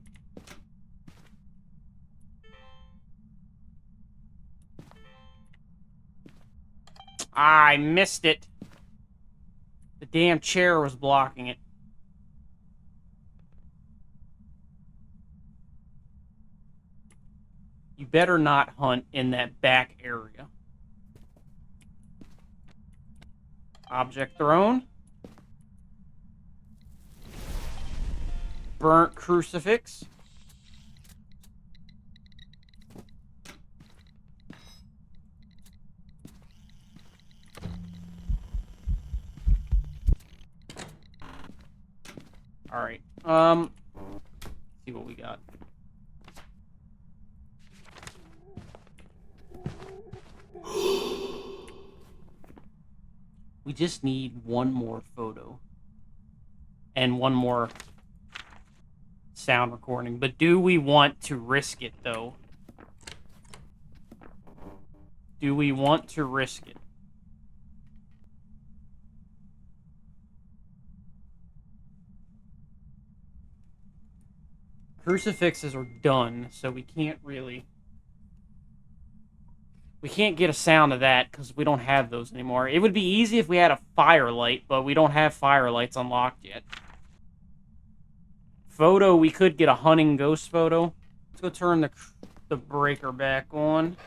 A: I missed it. The damn chair was blocking it. You better not hunt in that back area. Object thrown. Burnt crucifix. Alright. See what we got. We just need one more photo. And one more sound recording. But do we want to risk it, though? Do we want to risk it? Crucifixes are done, so we can't really... We can't get a sound of that, because we don't have those anymore. It would be easy if we had a firelight, but we don't have firelights unlocked yet. Photo, we could get a hunting ghost photo. Let's go turn the breaker back on.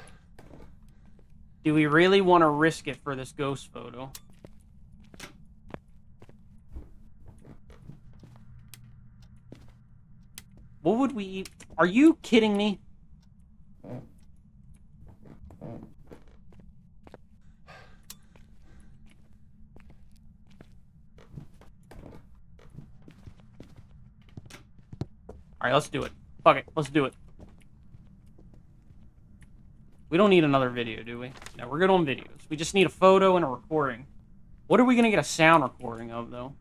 A: Do we really want to risk it for this ghost photo? What would we eat? Are you kidding me? Alright, let's do it. Fuck it, let's do it. We don't need another video, do we? No, we're good on videos. We just need a photo and a recording. What are we gonna get a sound recording of, though?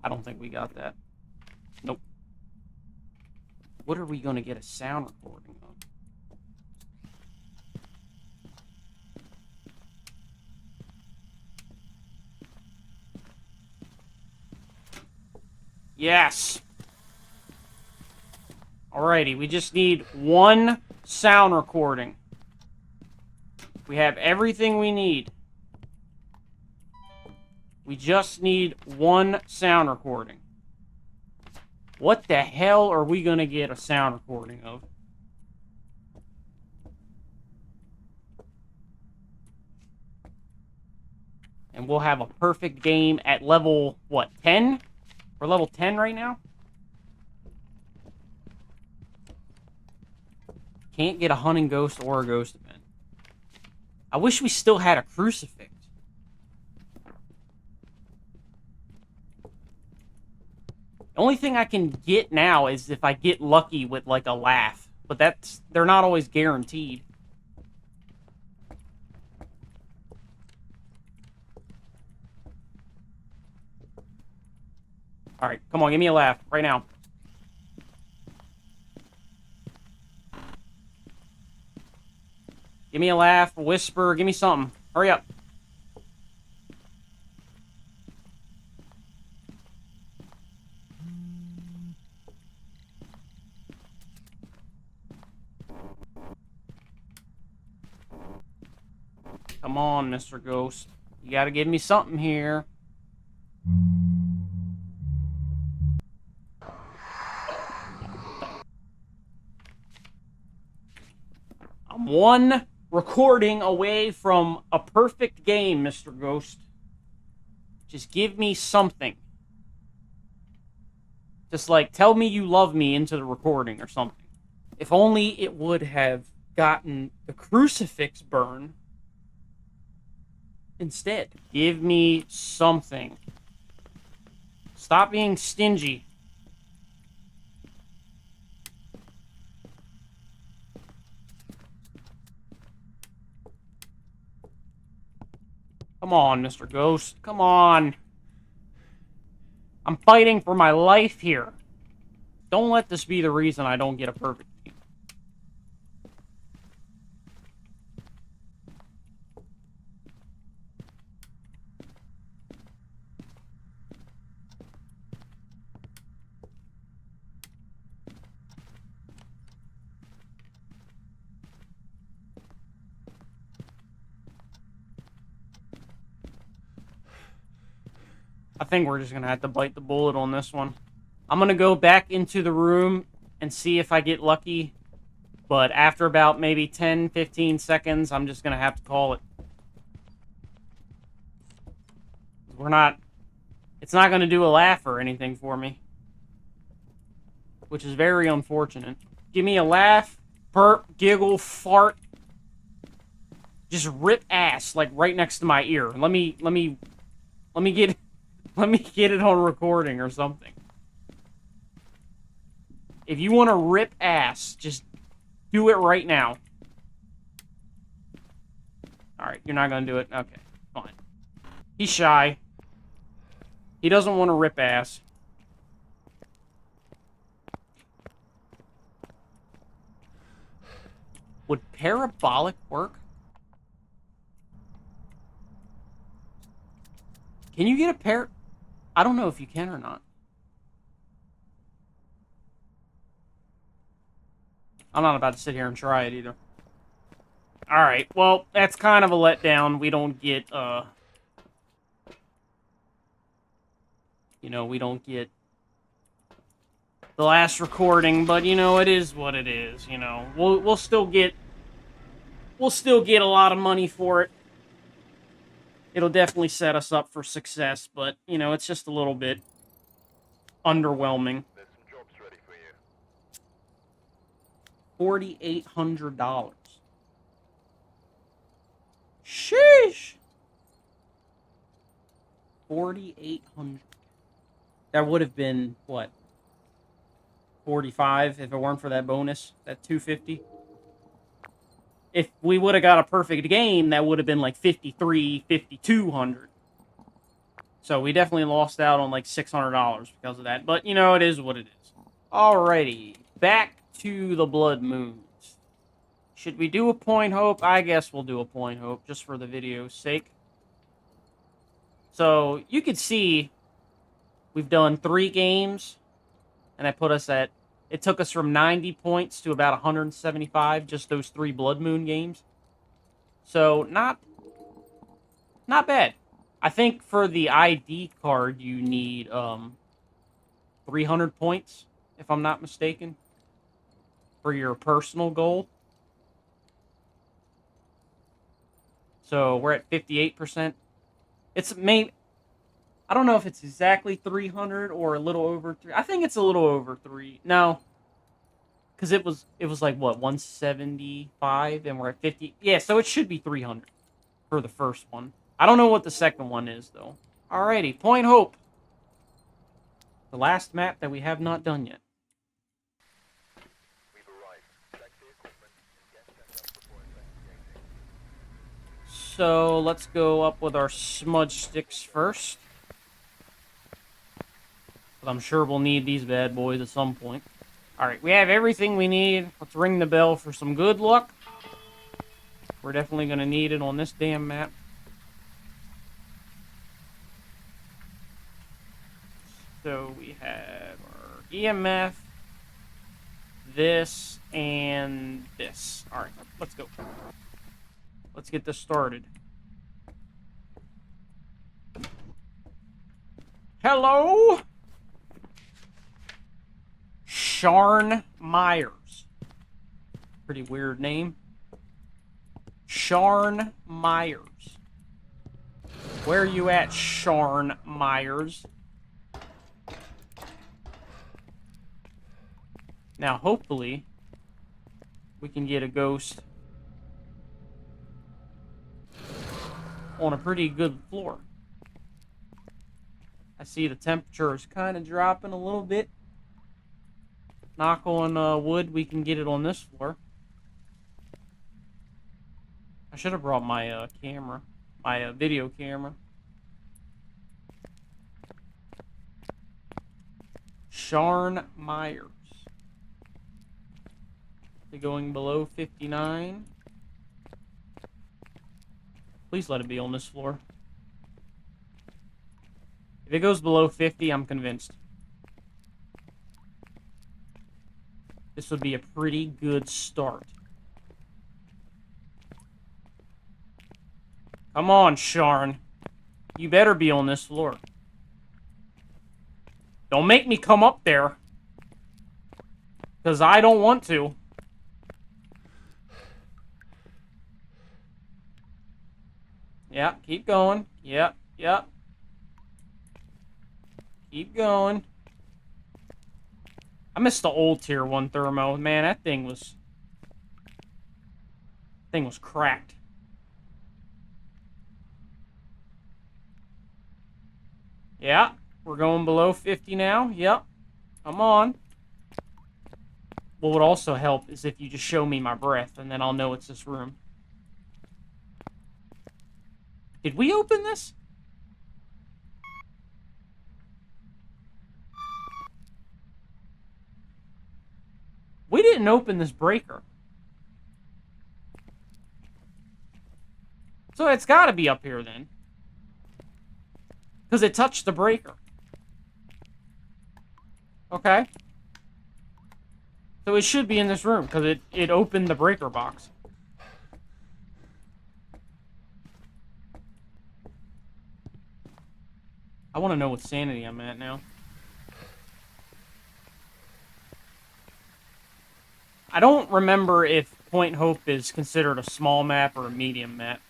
A: I don't think we got that. Nope. What are we going to get a sound recording of? Yes! Alrighty, we just need one sound recording. We have everything we need. We just need one sound recording. What the hell are we gonna get a sound recording of? And we'll have a perfect game at level, what, 10? We're level 10 right now? Can't get a hunting ghost or a ghost event. I wish we still had a crucifix. The only thing I can get now is if I get lucky with, like, a laugh. But they're not always guaranteed. Alright, come on, give me a laugh, right now. Give me a laugh, a whisper, give me something. Hurry up. Come on, Mr. Ghost. You gotta give me something here. I'm one recording away from a perfect game, Mr. Ghost. Just give me something. Just, like, tell me you love me into the recording or something. If only it would have gotten the crucifix burn instead. Give me something. Stop being stingy. Come on, Mr. Ghost. Come on. I'm fighting for my life here. Don't let this be the reason I don't get a perfect game. I think we're just going to have to bite the bullet on this one. I'm going to go back into the room and see if I get lucky. But after about maybe 10, 15 seconds, I'm just going to have to call it. It's not going to do a laugh or anything for me. Which is very unfortunate. Give me a laugh, burp, giggle, fart. Just rip ass, like right next to my ear. Let me get it on recording or something. If you want to rip ass, just do it right now. Alright, you're not going to do it? Okay, fine. He's shy. He doesn't want to rip ass. Would parabolic work? Can you get a I don't know if you can or not. I'm not about to sit here and try it either. Alright, well, that's kind of a letdown. We don't get, you know, we don't get the last recording, but, you know, it is what it is, you know. We'll still get a lot of money for it. It'll definitely set us up for success, but, you know, it's just a little bit underwhelming.
B: There's some jobs ready for you.
A: $4,800. Sheesh! 4,800. That would have been, what? 45 if it weren't for that bonus, that 250. If we would have got a perfect game, that would have been like 53, 5,200. So we definitely lost out on like $600 because of that. But, you know, it is what it is. Alrighty. Back to the Blood Moons. Should we do a point hope? I guess we'll do a point hope, just for the video's sake. So, you can see, we've done 3 games, and I put us at, it took us from 90 points to about 175, just those 3 Blood Moon games. So, not bad. I think for the ID card, you need, 300 points, if I'm not mistaken, for your personal goal. So, we're at 58%. It's maybe, I don't know if it's exactly 300 or a little over 3. I think it's a little over 3. No. Because it was like, what, 175, and we're at 50. Yeah, so it should be 300 for the first one. I don't know what the second one is, though. Alrighty, Point Hope. The last map that we have not done yet.
B: We've arrived. Check the equipment and get set up before investigating.
A: So, let's go up with our smudge sticks first. But I'm sure we'll need these bad boys at some point. Alright, we have everything we need. Let's ring the bell for some good luck. We're definitely going to need it on this damn map. So we have our EMF, this, and this. Alright, let's go. Let's get this started. Hello? Sharn Myers. Pretty weird name. Sharn Myers. Where are you at, Sharn Myers? Now, hopefully, we can get a ghost on a pretty good floor. I see the temperature is kind of dropping a little bit. Knock on wood, we can get it on this floor. I should have brought my camera, my video camera. Sharn Myers. They're going below 59. Please let it be on this floor. If it goes below 50, I'm convinced. This would be a pretty good start. Come on, Sharn. You better be on this floor. Don't make me come up there. Because I don't want to. Yeah, keep going. Yep, yep. Keep going. I missed the old tier 1 thermo. Man, that thing was cracked. Yeah, we're going below 50 now. Yep. Come on. What would also help is if you just show me my breath, and then I'll know it's this room. Did we open this? We didn't open this breaker. So it's got to be up here then. Because it touched the breaker. Okay. So it should be in this room, because it opened the breaker box. I want to know what sanity I'm at now. I don't remember if Point Hope is considered a small map or a medium map.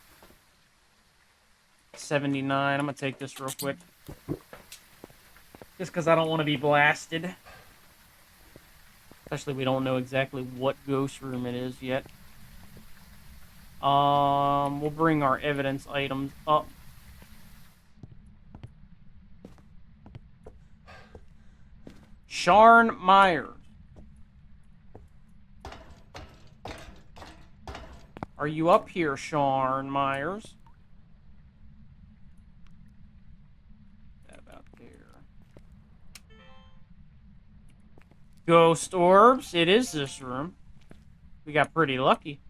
A: 79. I'm going to take this real quick. Just because I don't want to be blasted. Especially we don't know exactly what ghost room it is yet. We'll bring our evidence items up. Sharn Myers. Are you up here, Sharn Myers? About there. Ghost orbs. It is this room. We got pretty lucky.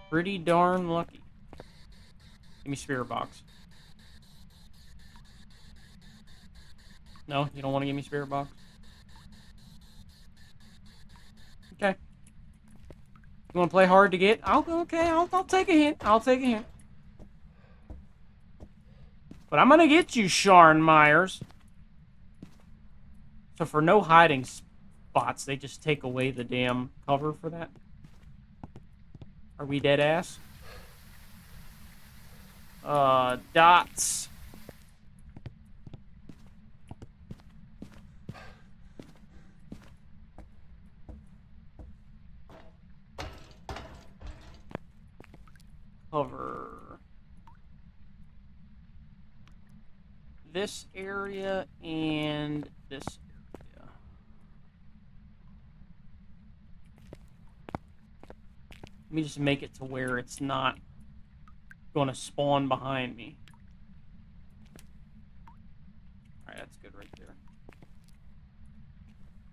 A: Pretty darn lucky. Give me spirit box. No, you don't want to give me spirit box? Okay. You want to play hard to get? Okay, I'll take a hint. I'll take a hint. But I'm gonna get you, Sharon Myers. So for no hiding spots, they just take away the damn cover for that? Are we dead ass? Dots. Cover this area and this area. Let me just make it to where it's not going to spawn behind me. Alright, that's good right there.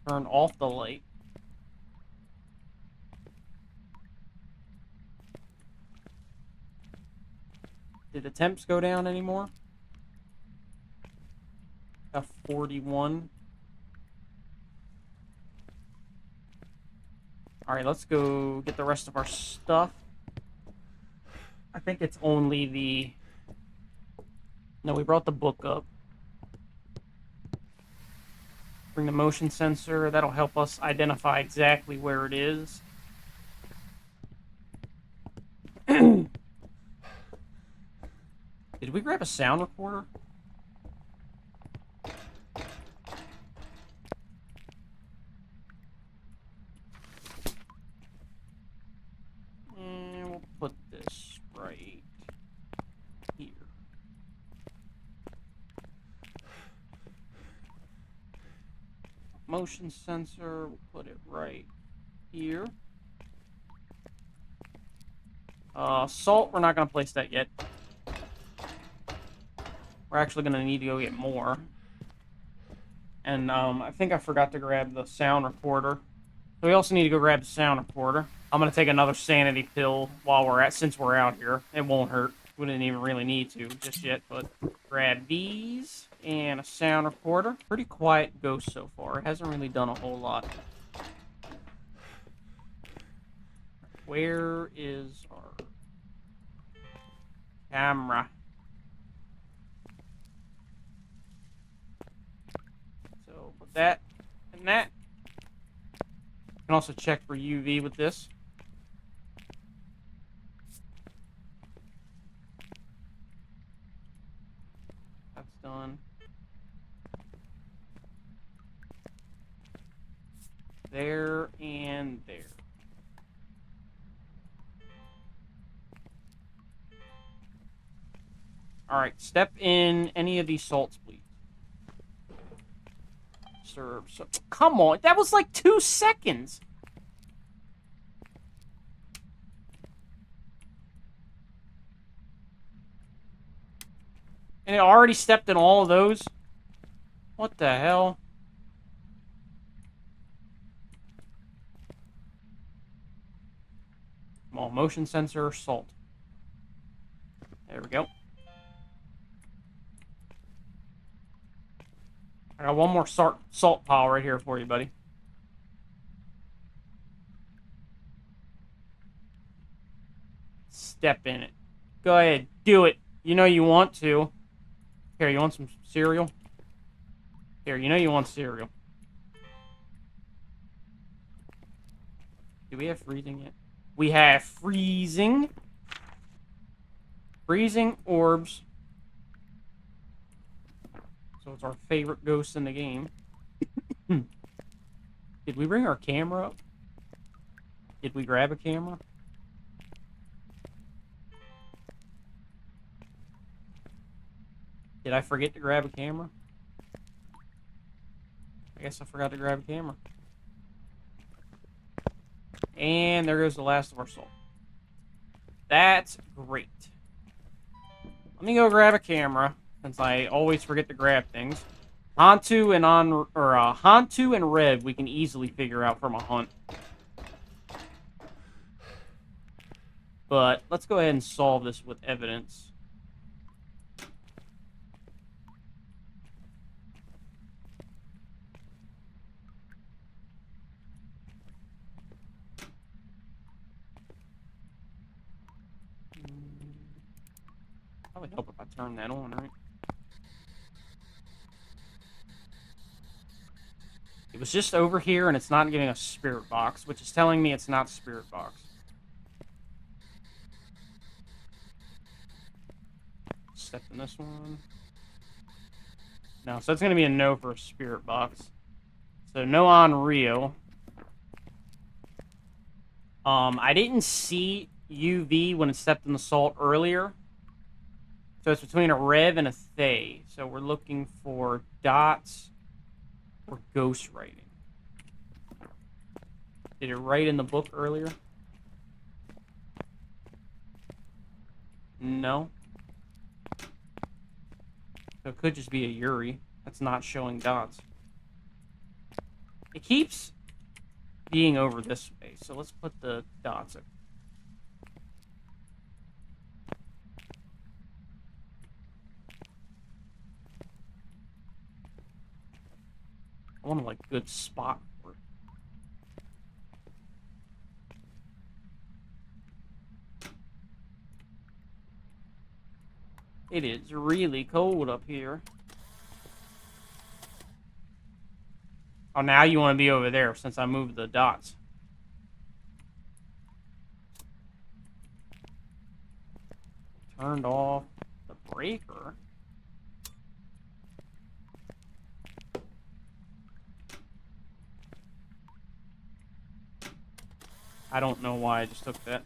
A: Turn off the light. Did the temps go down anymore? Got 41. Alright, let's go get the rest of our stuff. I think it's only the... No, we brought the book up. Bring the motion sensor. That'll help us identify exactly where it is. Did we grab a sound recorder? And we'll put this right here. Motion sensor, we'll put it right here. Salt, we're not going to place that yet. We're actually going to need to go get more. And I think I forgot to grab the sound recorder. So we also need to go grab the sound recorder. I'm going to take another sanity pill while since we're out here. It won't hurt. We didn't even really need to just yet, but grab these and a sound recorder. Pretty quiet ghost so far. It hasn't really done a whole lot. Where is our camera? So put that and that. You can also check for UV with this. That's done. There and there. Alright, step in any of these salts, please. Serve. So, come on, that was like 2 seconds. And it already stepped in all of those? What the hell? Come on, motion sensor, salt. There we go. I got one more salt pile right here for you, buddy. Step in it. Go ahead, do it. You know you want to. Here, you want some cereal? Here, you know you want cereal. Do we have freezing yet? We have freezing. Freezing orbs. So it's our favorite ghost in the game. Did we bring our camera up? Did we grab a camera? Did I forget to grab a camera? I guess I forgot to grab a camera. And there goes the last of our salt. That's great. Let me go grab a camera, since I always forget to grab things. Hantu and Rev we can easily figure out from a hunt. But let's go ahead and solve this with evidence. Probably help if I turn that on, right? It was just over here, and it's not giving us spirit box, which is telling me it's not spirit box. Step in this one. No, so it's going to be a no for a spirit box. So no on Rio. I didn't see UV when it stepped in the salt earlier. So it's between a Rev and a Thay. So we're looking for dots or ghost writing. Did it write in the book earlier? No. So it could just be a Yuri that's not showing dots. It keeps being over this way, so let's put the dots up. I want a like good spot for it. It is really cold up here. Oh, now you want to be over there since I moved the dots. Turned off the breaker. I don't know why I just took that.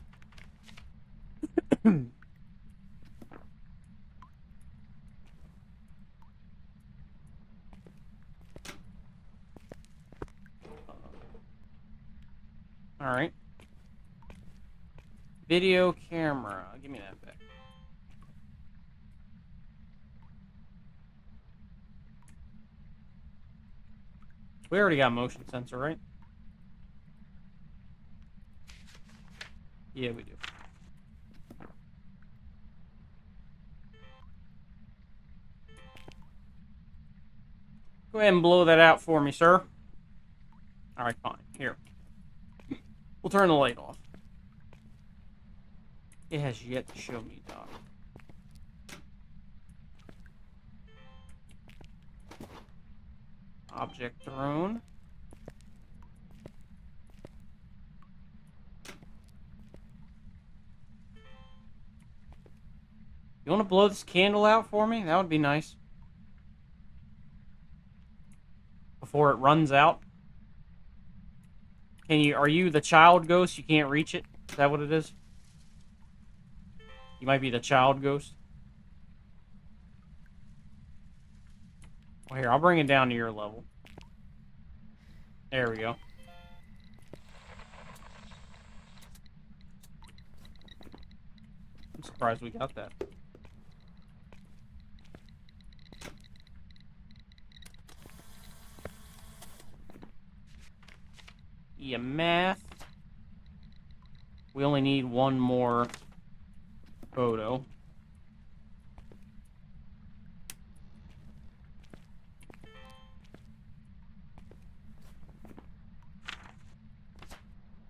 A: Alright. Video camera. Give me that back. We already got motion sensor, right? Yeah, we do. Go ahead and blow that out for me, sir. Alright, fine. Here. We'll turn the light off. It has yet to show me, Doc. Object thrown. You want to blow this candle out for me? That would be nice. Before it runs out. Are you the child ghost? You can't reach it? Is that what it is? You might be the child ghost. Well, here, I'll bring it down to your level. There we go. I'm surprised we got that. Yeah, math. We only need one more photo.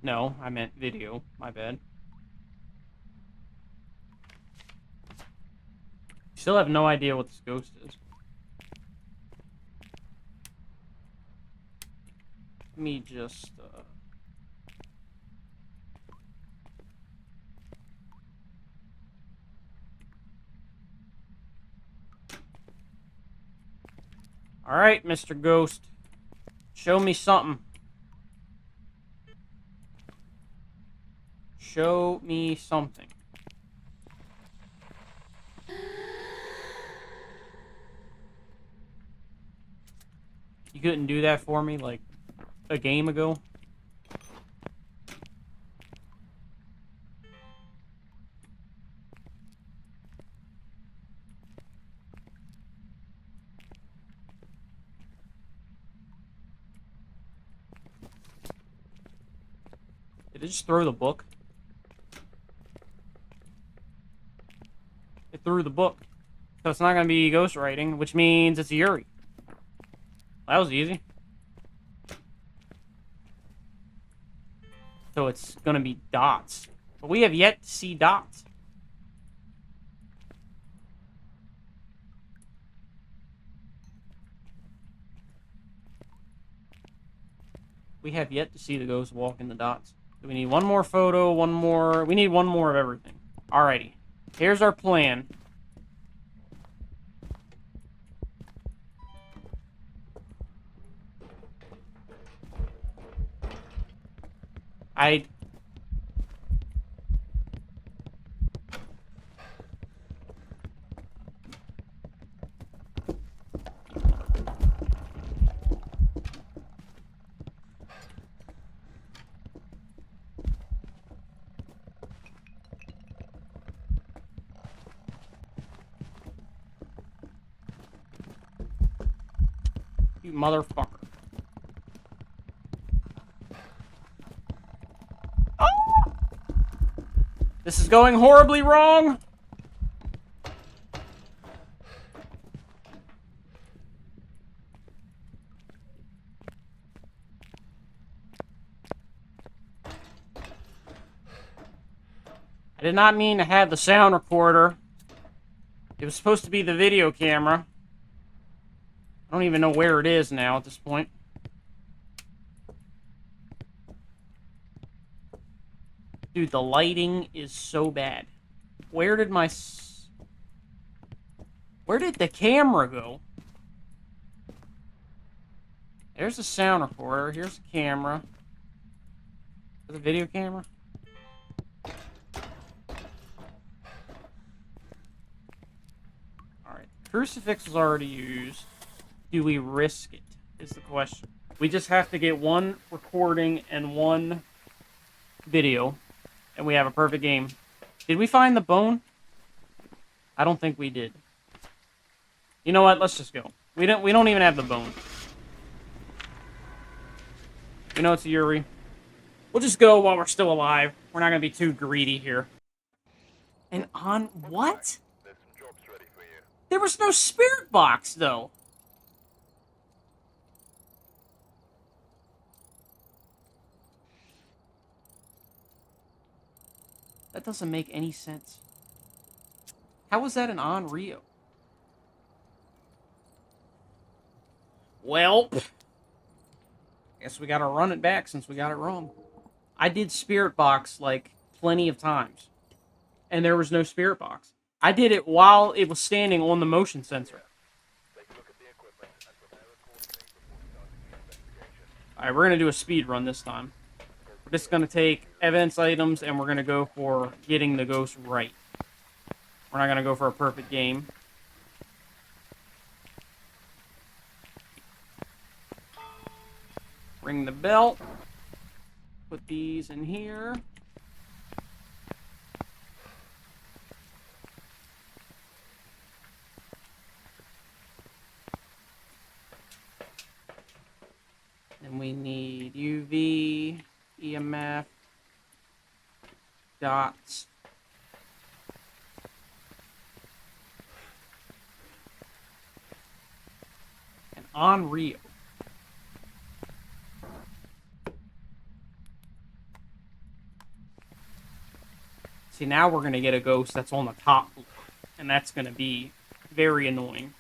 A: No, I meant video. My bad. Still have no idea what this ghost is. Let me just... Alright, Mr. Ghost. Show me something. Show me something. You couldn't do that for me, like, a game ago? Did it just throw the book? It threw the book. So it's not going to be ghostwriting, which means it's Yuri. That was easy. So it's going to be dots. But we have yet to see dots. We have yet to see the ghost walk in the dots. So we need one more photo, one more... We need one more of everything. Alrighty. Here's our plan. You motherfucker. Oh! This is going horribly wrong. I did not mean to have the sound recorder. It was supposed to be the video camera. I don't even know where it is now at this point. Dude, the lighting is so bad. Where did my... Where did the camera go? There's the sound recorder. Here's the camera. The video camera. Alright. Crucifix was already used. Do we risk it? Is the question. We just have to get one recording and one video. And we have a perfect game. Did we find the bone? I don't think we did. You know what? Let's just go. We don't even have the bone. We know it's a Yuri. We'll just go while we're still alive. We're not gonna be too greedy here. And on what?
B: There's some jobs ready for you.
A: There was no spirit box though. That doesn't make any sense. How was that an on Rio? Well, guess we gotta run it back since we got it wrong. I did Spirit Box, like, plenty of times. And there was no Spirit Box. I did it while it was standing on the motion sensor.
B: Take a look at the equipment and prepare accordingly before starting the investigation.
A: Alright, we're gonna do a speed run this time. We're just gonna take evidence items and we're gonna go for getting the ghost right. We're not gonna go for a perfect game. Ring the bell. Put these in here. And we need UV, EMF, dots. And on Rio. See, now we're going to get a ghost that's on the top floor. And that's going to be very annoying.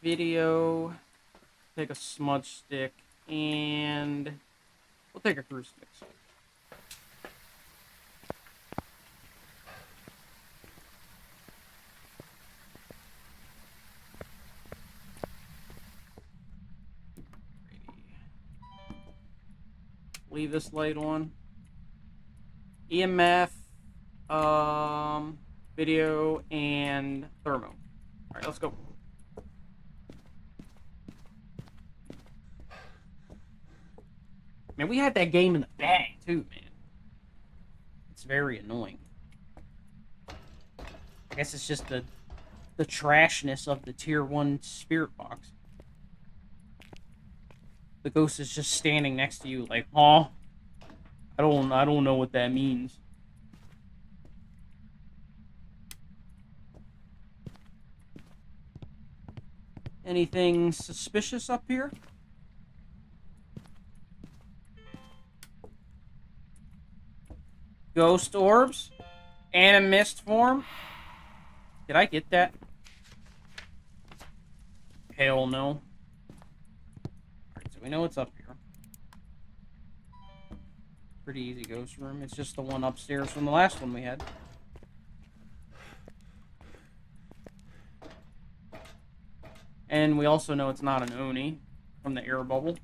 A: Video. Take a smudge stick. And we'll take a crucifix. Leave this light on. EMF, video, and thermo. Alright, let's go. Man, we had that game in the bag, too, man. It's very annoying. I guess it's just the trashness of the Tier 1 Spirit Box. The ghost is just standing next to you, like, huh? I don't know what that means. Anything suspicious up here? Ghost orbs? And a mist form? Did I get that? Hell no. Alright, so we know what's up here. Pretty easy ghost room. It's just the one upstairs from the last one we had. And we also know it's not an Oni from the air bubble.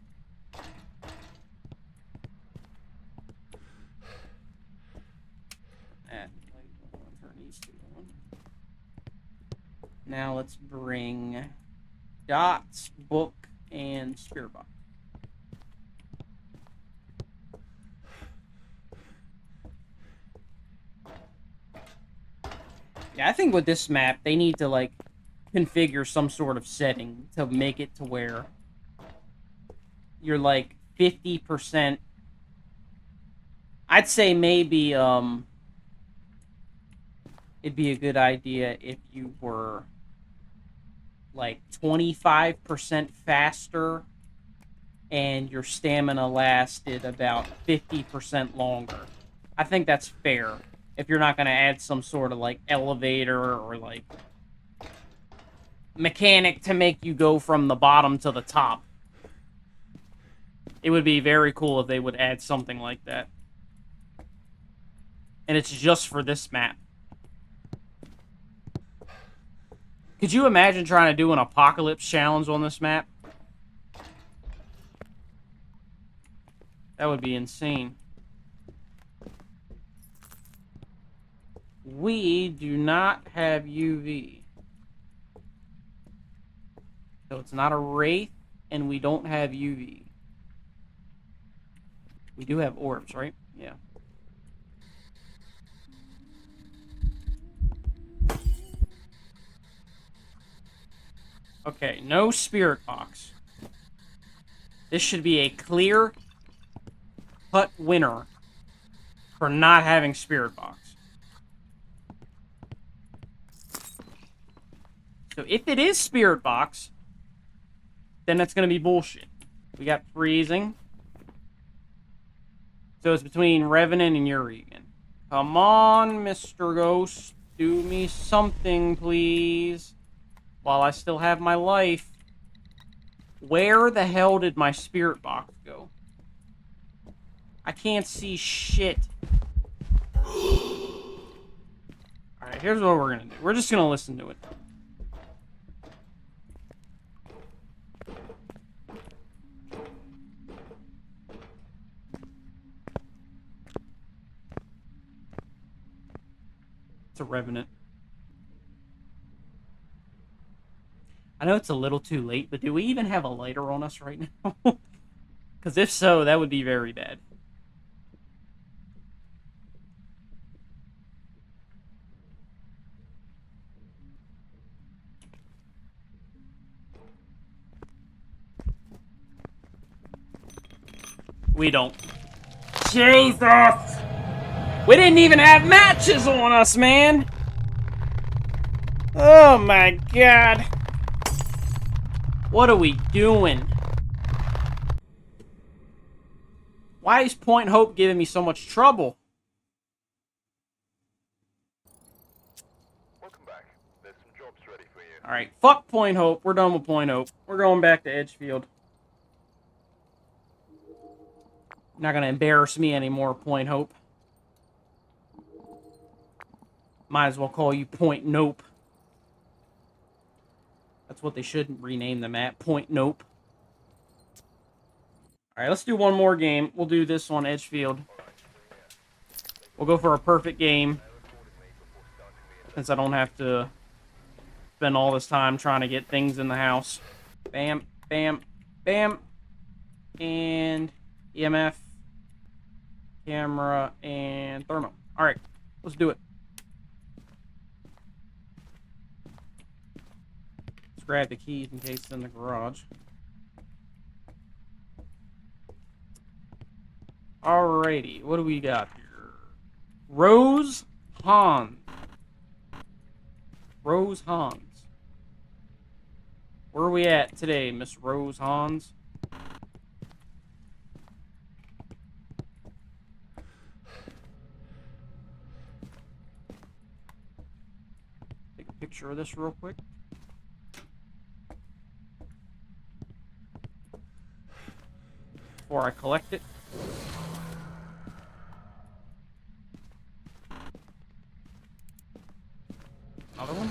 A: Turn these two on. Now let's bring Dots, Book, and Spirit Box. Yeah, I think with this map, they need to, like, configure some sort of setting to make it to where you're, like, 50%. I'd say maybe, it'd be a good idea if you were, like, 25% faster and your stamina lasted about 50% longer. I think that's fair. If you're not going to add some sort of, like, elevator or, like, mechanic to make you go from the bottom to the top. It would be very cool if they would add something like that. And it's just for this map. Could you imagine trying to do an apocalypse challenge on this map? That would be insane. We do not have UV. So it's not a Wraith, and we don't have UV. We do have orbs, right? Yeah. Okay, no spirit box. This should be a clear cut winner for not having spirit box. So if it is spirit box, then that's going to be bullshit. We got freezing. So it's between Revenant and Urigan. Come on, Mr. Ghost. Do me something, please. While I still have my life. Where the hell did my spirit box go? I can't see shit. Alright, here's what we're gonna do. We're just gonna listen to it. It's a Revenant. I know it's a little too late, but do we even have a lighter on us right now? Because if so, that would be very bad. We don't. Jesus! We didn't even have matches on us, man! Oh my god. What are we doing? Why is Point Hope giving me so much trouble?
B: Welcome back. There's some jobs ready for you.
A: Alright, fuck Point Hope. We're done with Point Hope. We're going back to Edgefield. You're not gonna embarrass me anymore, Point Hope. Might as well call you Point Nope. That's what they should rename the map. Point Nope. Alright, let's do one more game. We'll do this on Edgefield. We'll go for a perfect game. Since I don't have to spend all this time trying to get things in the house. Bam, bam, bam. And EMF. Camera and thermo. Alright, let's do it. Let's grab the keys in case it's in the garage. Alrighty, what do we got here? Rose Hans. Rose Hans. Where are we at today, Miss Rose Hans? Take a picture of this real quick. Before I collect it. Another one.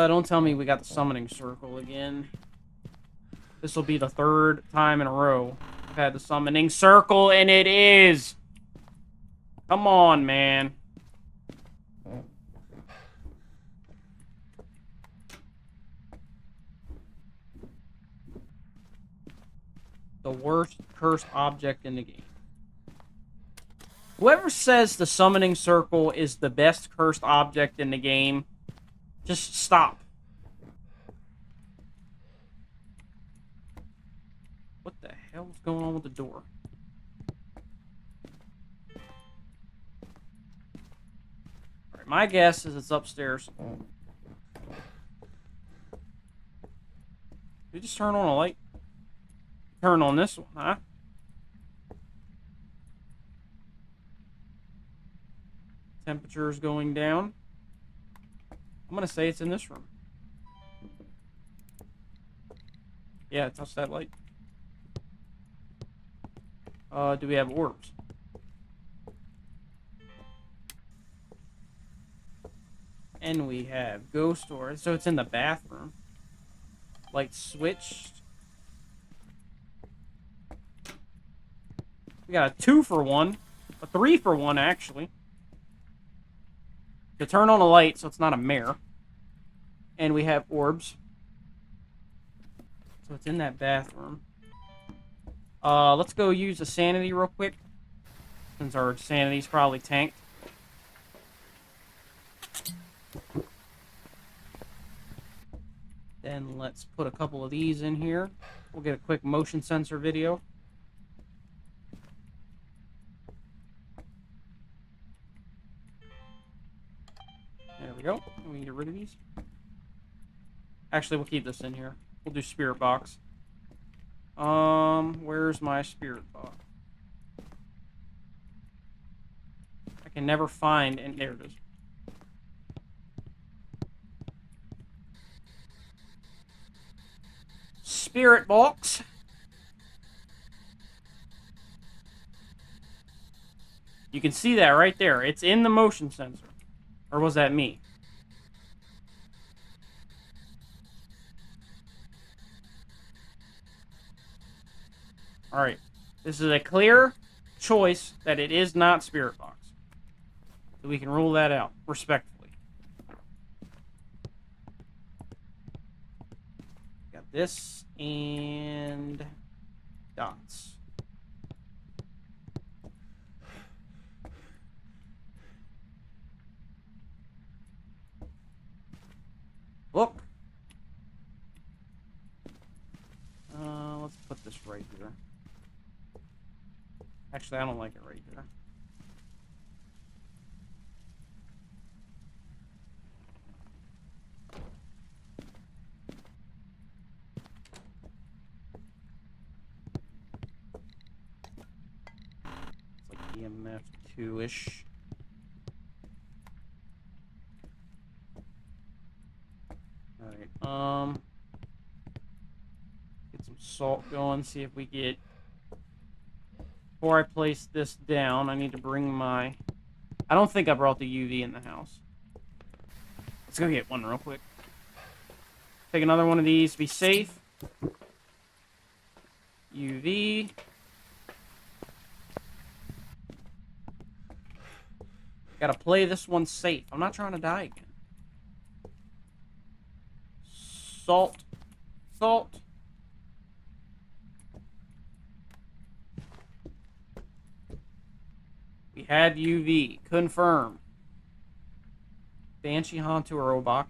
A: Don't tell me we got the summoning circle again. This will be the third time in a row I've had the summoning circle, and it is! Come on, man. The worst cursed object in the game. Whoever says the summoning circle is the best cursed object in the game, just stop. What the hell's going on with the door? Alright, my guess is it's upstairs. Did we just turn on a light? Turn on this one, huh? Temperature's going down. I'm gonna say it's in this room. Yeah, touch that light. Do we have orbs? And we have ghost orbs. So it's in the bathroom. Light switched. We got a 2-for-1. A 3-for-1, actually. To turn on a light, so it's not a mirror. And we have orbs. So it's in that bathroom. Let's go use a sanity real quick. Since our sanity's probably tanked. Then let's put a couple of these in here. We'll get a quick motion sensor video. There we go. We can get rid of these. Actually, we'll keep this in here. We'll do spirit box. Where's my spirit box? I can never find, and there it is. Spirit box. You can see that right there. It's in the motion sensor. Or was that me? Alright. This is a clear choice that it is not Spirit Box. So we can rule that out, respectfully. Got this, and dots. Look. Let's put this right here. Actually, I don't like it right there. It's like EMF 2-ish. Alright, get some salt going, see if we get... Before I place this down, I need to bring my... I don't think I brought the UV in the house. Let's go get one real quick. Take another one of these, be safe. UV. Gotta play this one safe. I'm not trying to die again. Salt. Salt. We had UV. Confirmed. Banshee Haunter Robot.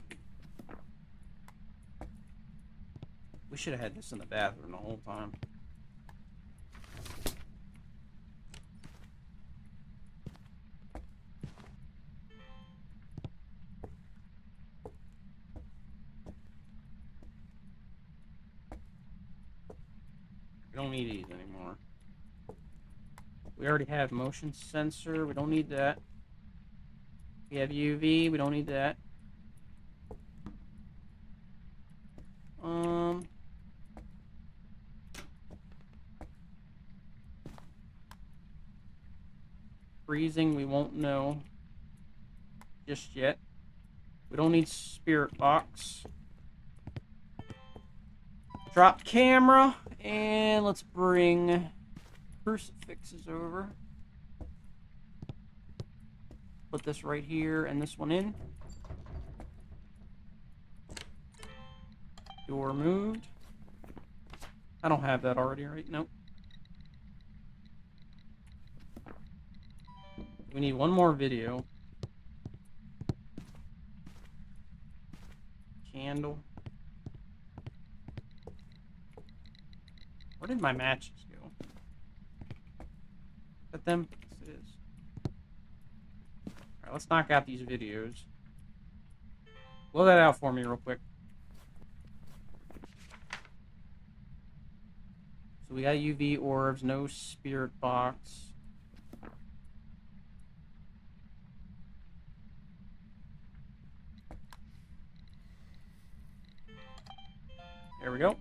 A: We should have had this in the bathroom the whole time. We don't need these anymore. We already have motion sensor. We don't need that. We have UV. We don't need that. Freezing, we won't know just yet. We don't need spirit box. Drop camera, and let's bring crucifixes over. Put this right here and this one in. Door moved. I don't have that already, right? Nope. We need one more video. Candle. Where did my matches go? Is that them? Yes, it is. Alright, let's knock out these videos. Blow that out for me real quick. So we got UV orbs, no spirit box. There we go.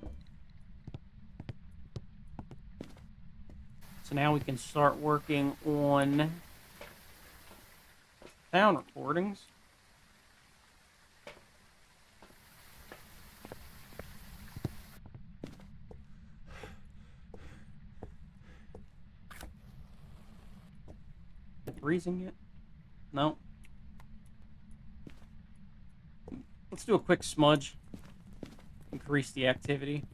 A: So now we can start working on sound recordings. Freezing yet? No. Let's do a quick smudge. Increase the activity.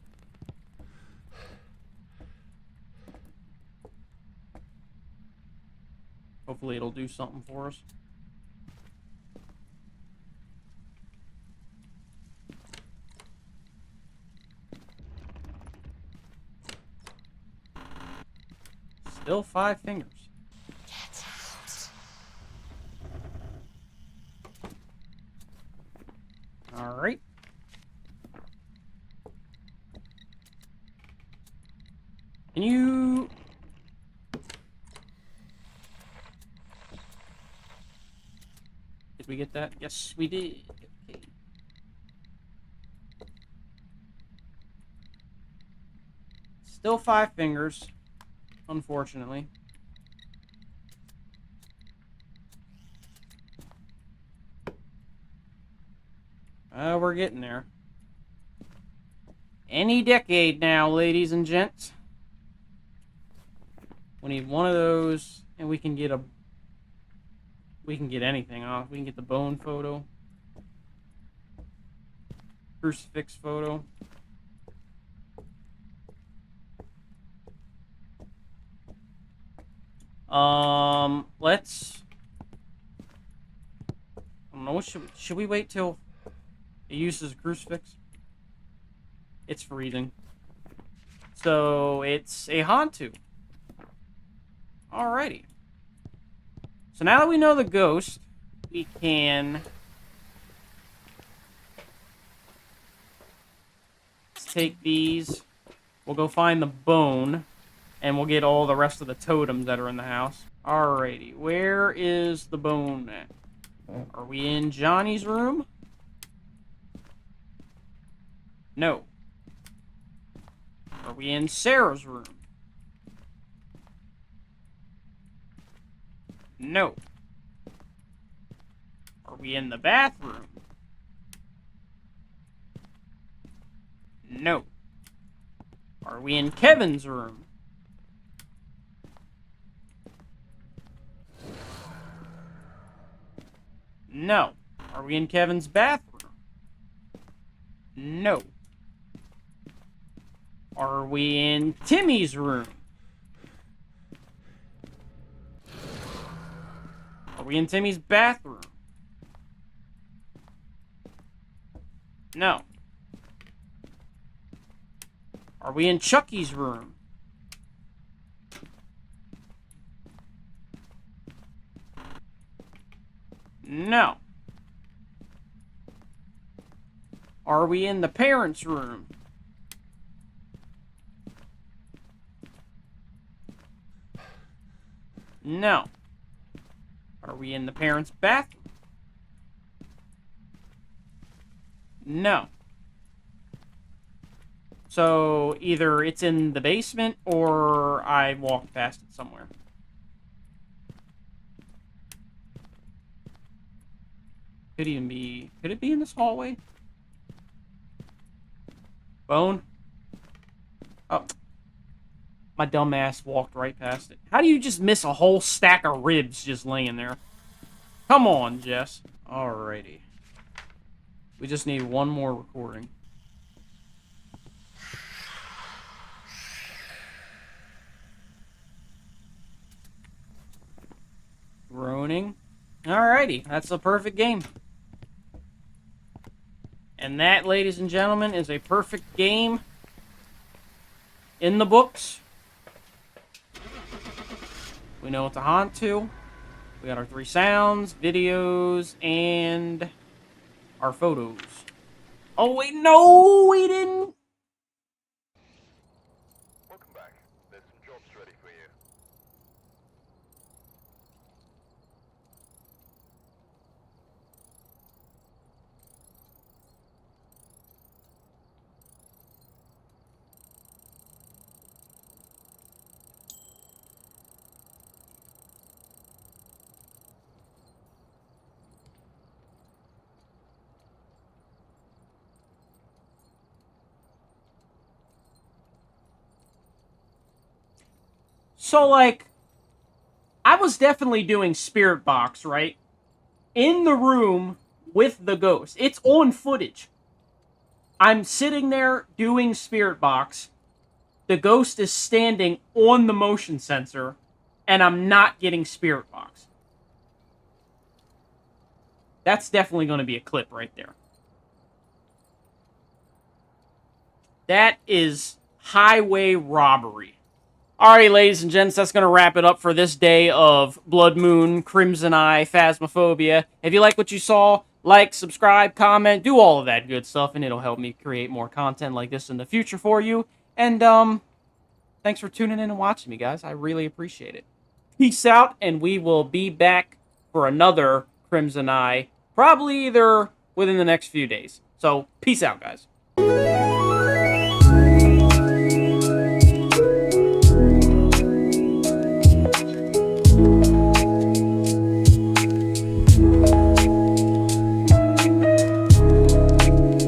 A: Hopefully it'll do something for us. Still 5 fingers. Alright. Can you... Did we get that? Yes, we did. Okay. Still 5 fingers, unfortunately. We're getting there. Any decade now, ladies and gents. We need one of those, and we can get anything off. We can get the bone photo. Crucifix photo. Let's... I don't know, should we wait till it uses a crucifix? It's freezing. So, it's a Hantu. Alrighty. So now that we know the ghost, we can... Let's take these. We'll go find the bone. And we'll get all the rest of the totems that are in the house. Alrighty. Where is the bone at? Are we in Johnny's room? No. Are we in Sarah's room? No. Are we in the bathroom? No. Are we in Kevin's room? No. Are we in Kevin's bathroom? No. Are we in Timmy's room? Are we in Timmy's bathroom? No. Are we in Chucky's room? No. Are we in the parents' room? No. Are we in the parents' bathroom? No. So, either it's in the basement, or I walked past it somewhere. Could even be... Could it be in this hallway? Bone? Oh. My dumb ass walked right past it. How do you just miss a whole stack of ribs just laying there? Come on, Jess. Alrighty. We just need one more recording. Groaning. Alrighty, that's a perfect game. And that, ladies and gentlemen, is a perfect game in the books. We know what to haunt to. We got our 3 sounds, videos, and our photos. Oh, wait, no, we didn't.
B: Welcome back. There's some jobs ready for you.
A: So, like, I was definitely doing Spirit Box, right? In the room with the ghost. It's on footage. I'm sitting there doing Spirit Box. The ghost is standing on the motion sensor, and I'm not getting Spirit Box. That's definitely going to be a clip right there. That is highway robbery. Alright, ladies and gents, that's going to wrap it up for this day of Blood Moon, Crimson Eye, Phasmophobia. If you like what you saw, like, subscribe, comment, do all of that good stuff, and it'll help me create more content like this in the future for you. And, thanks for tuning in and watching me, guys. I really appreciate it. Peace out, and we will be back for another Crimson Eye, probably either within the next few days. So, peace out, guys.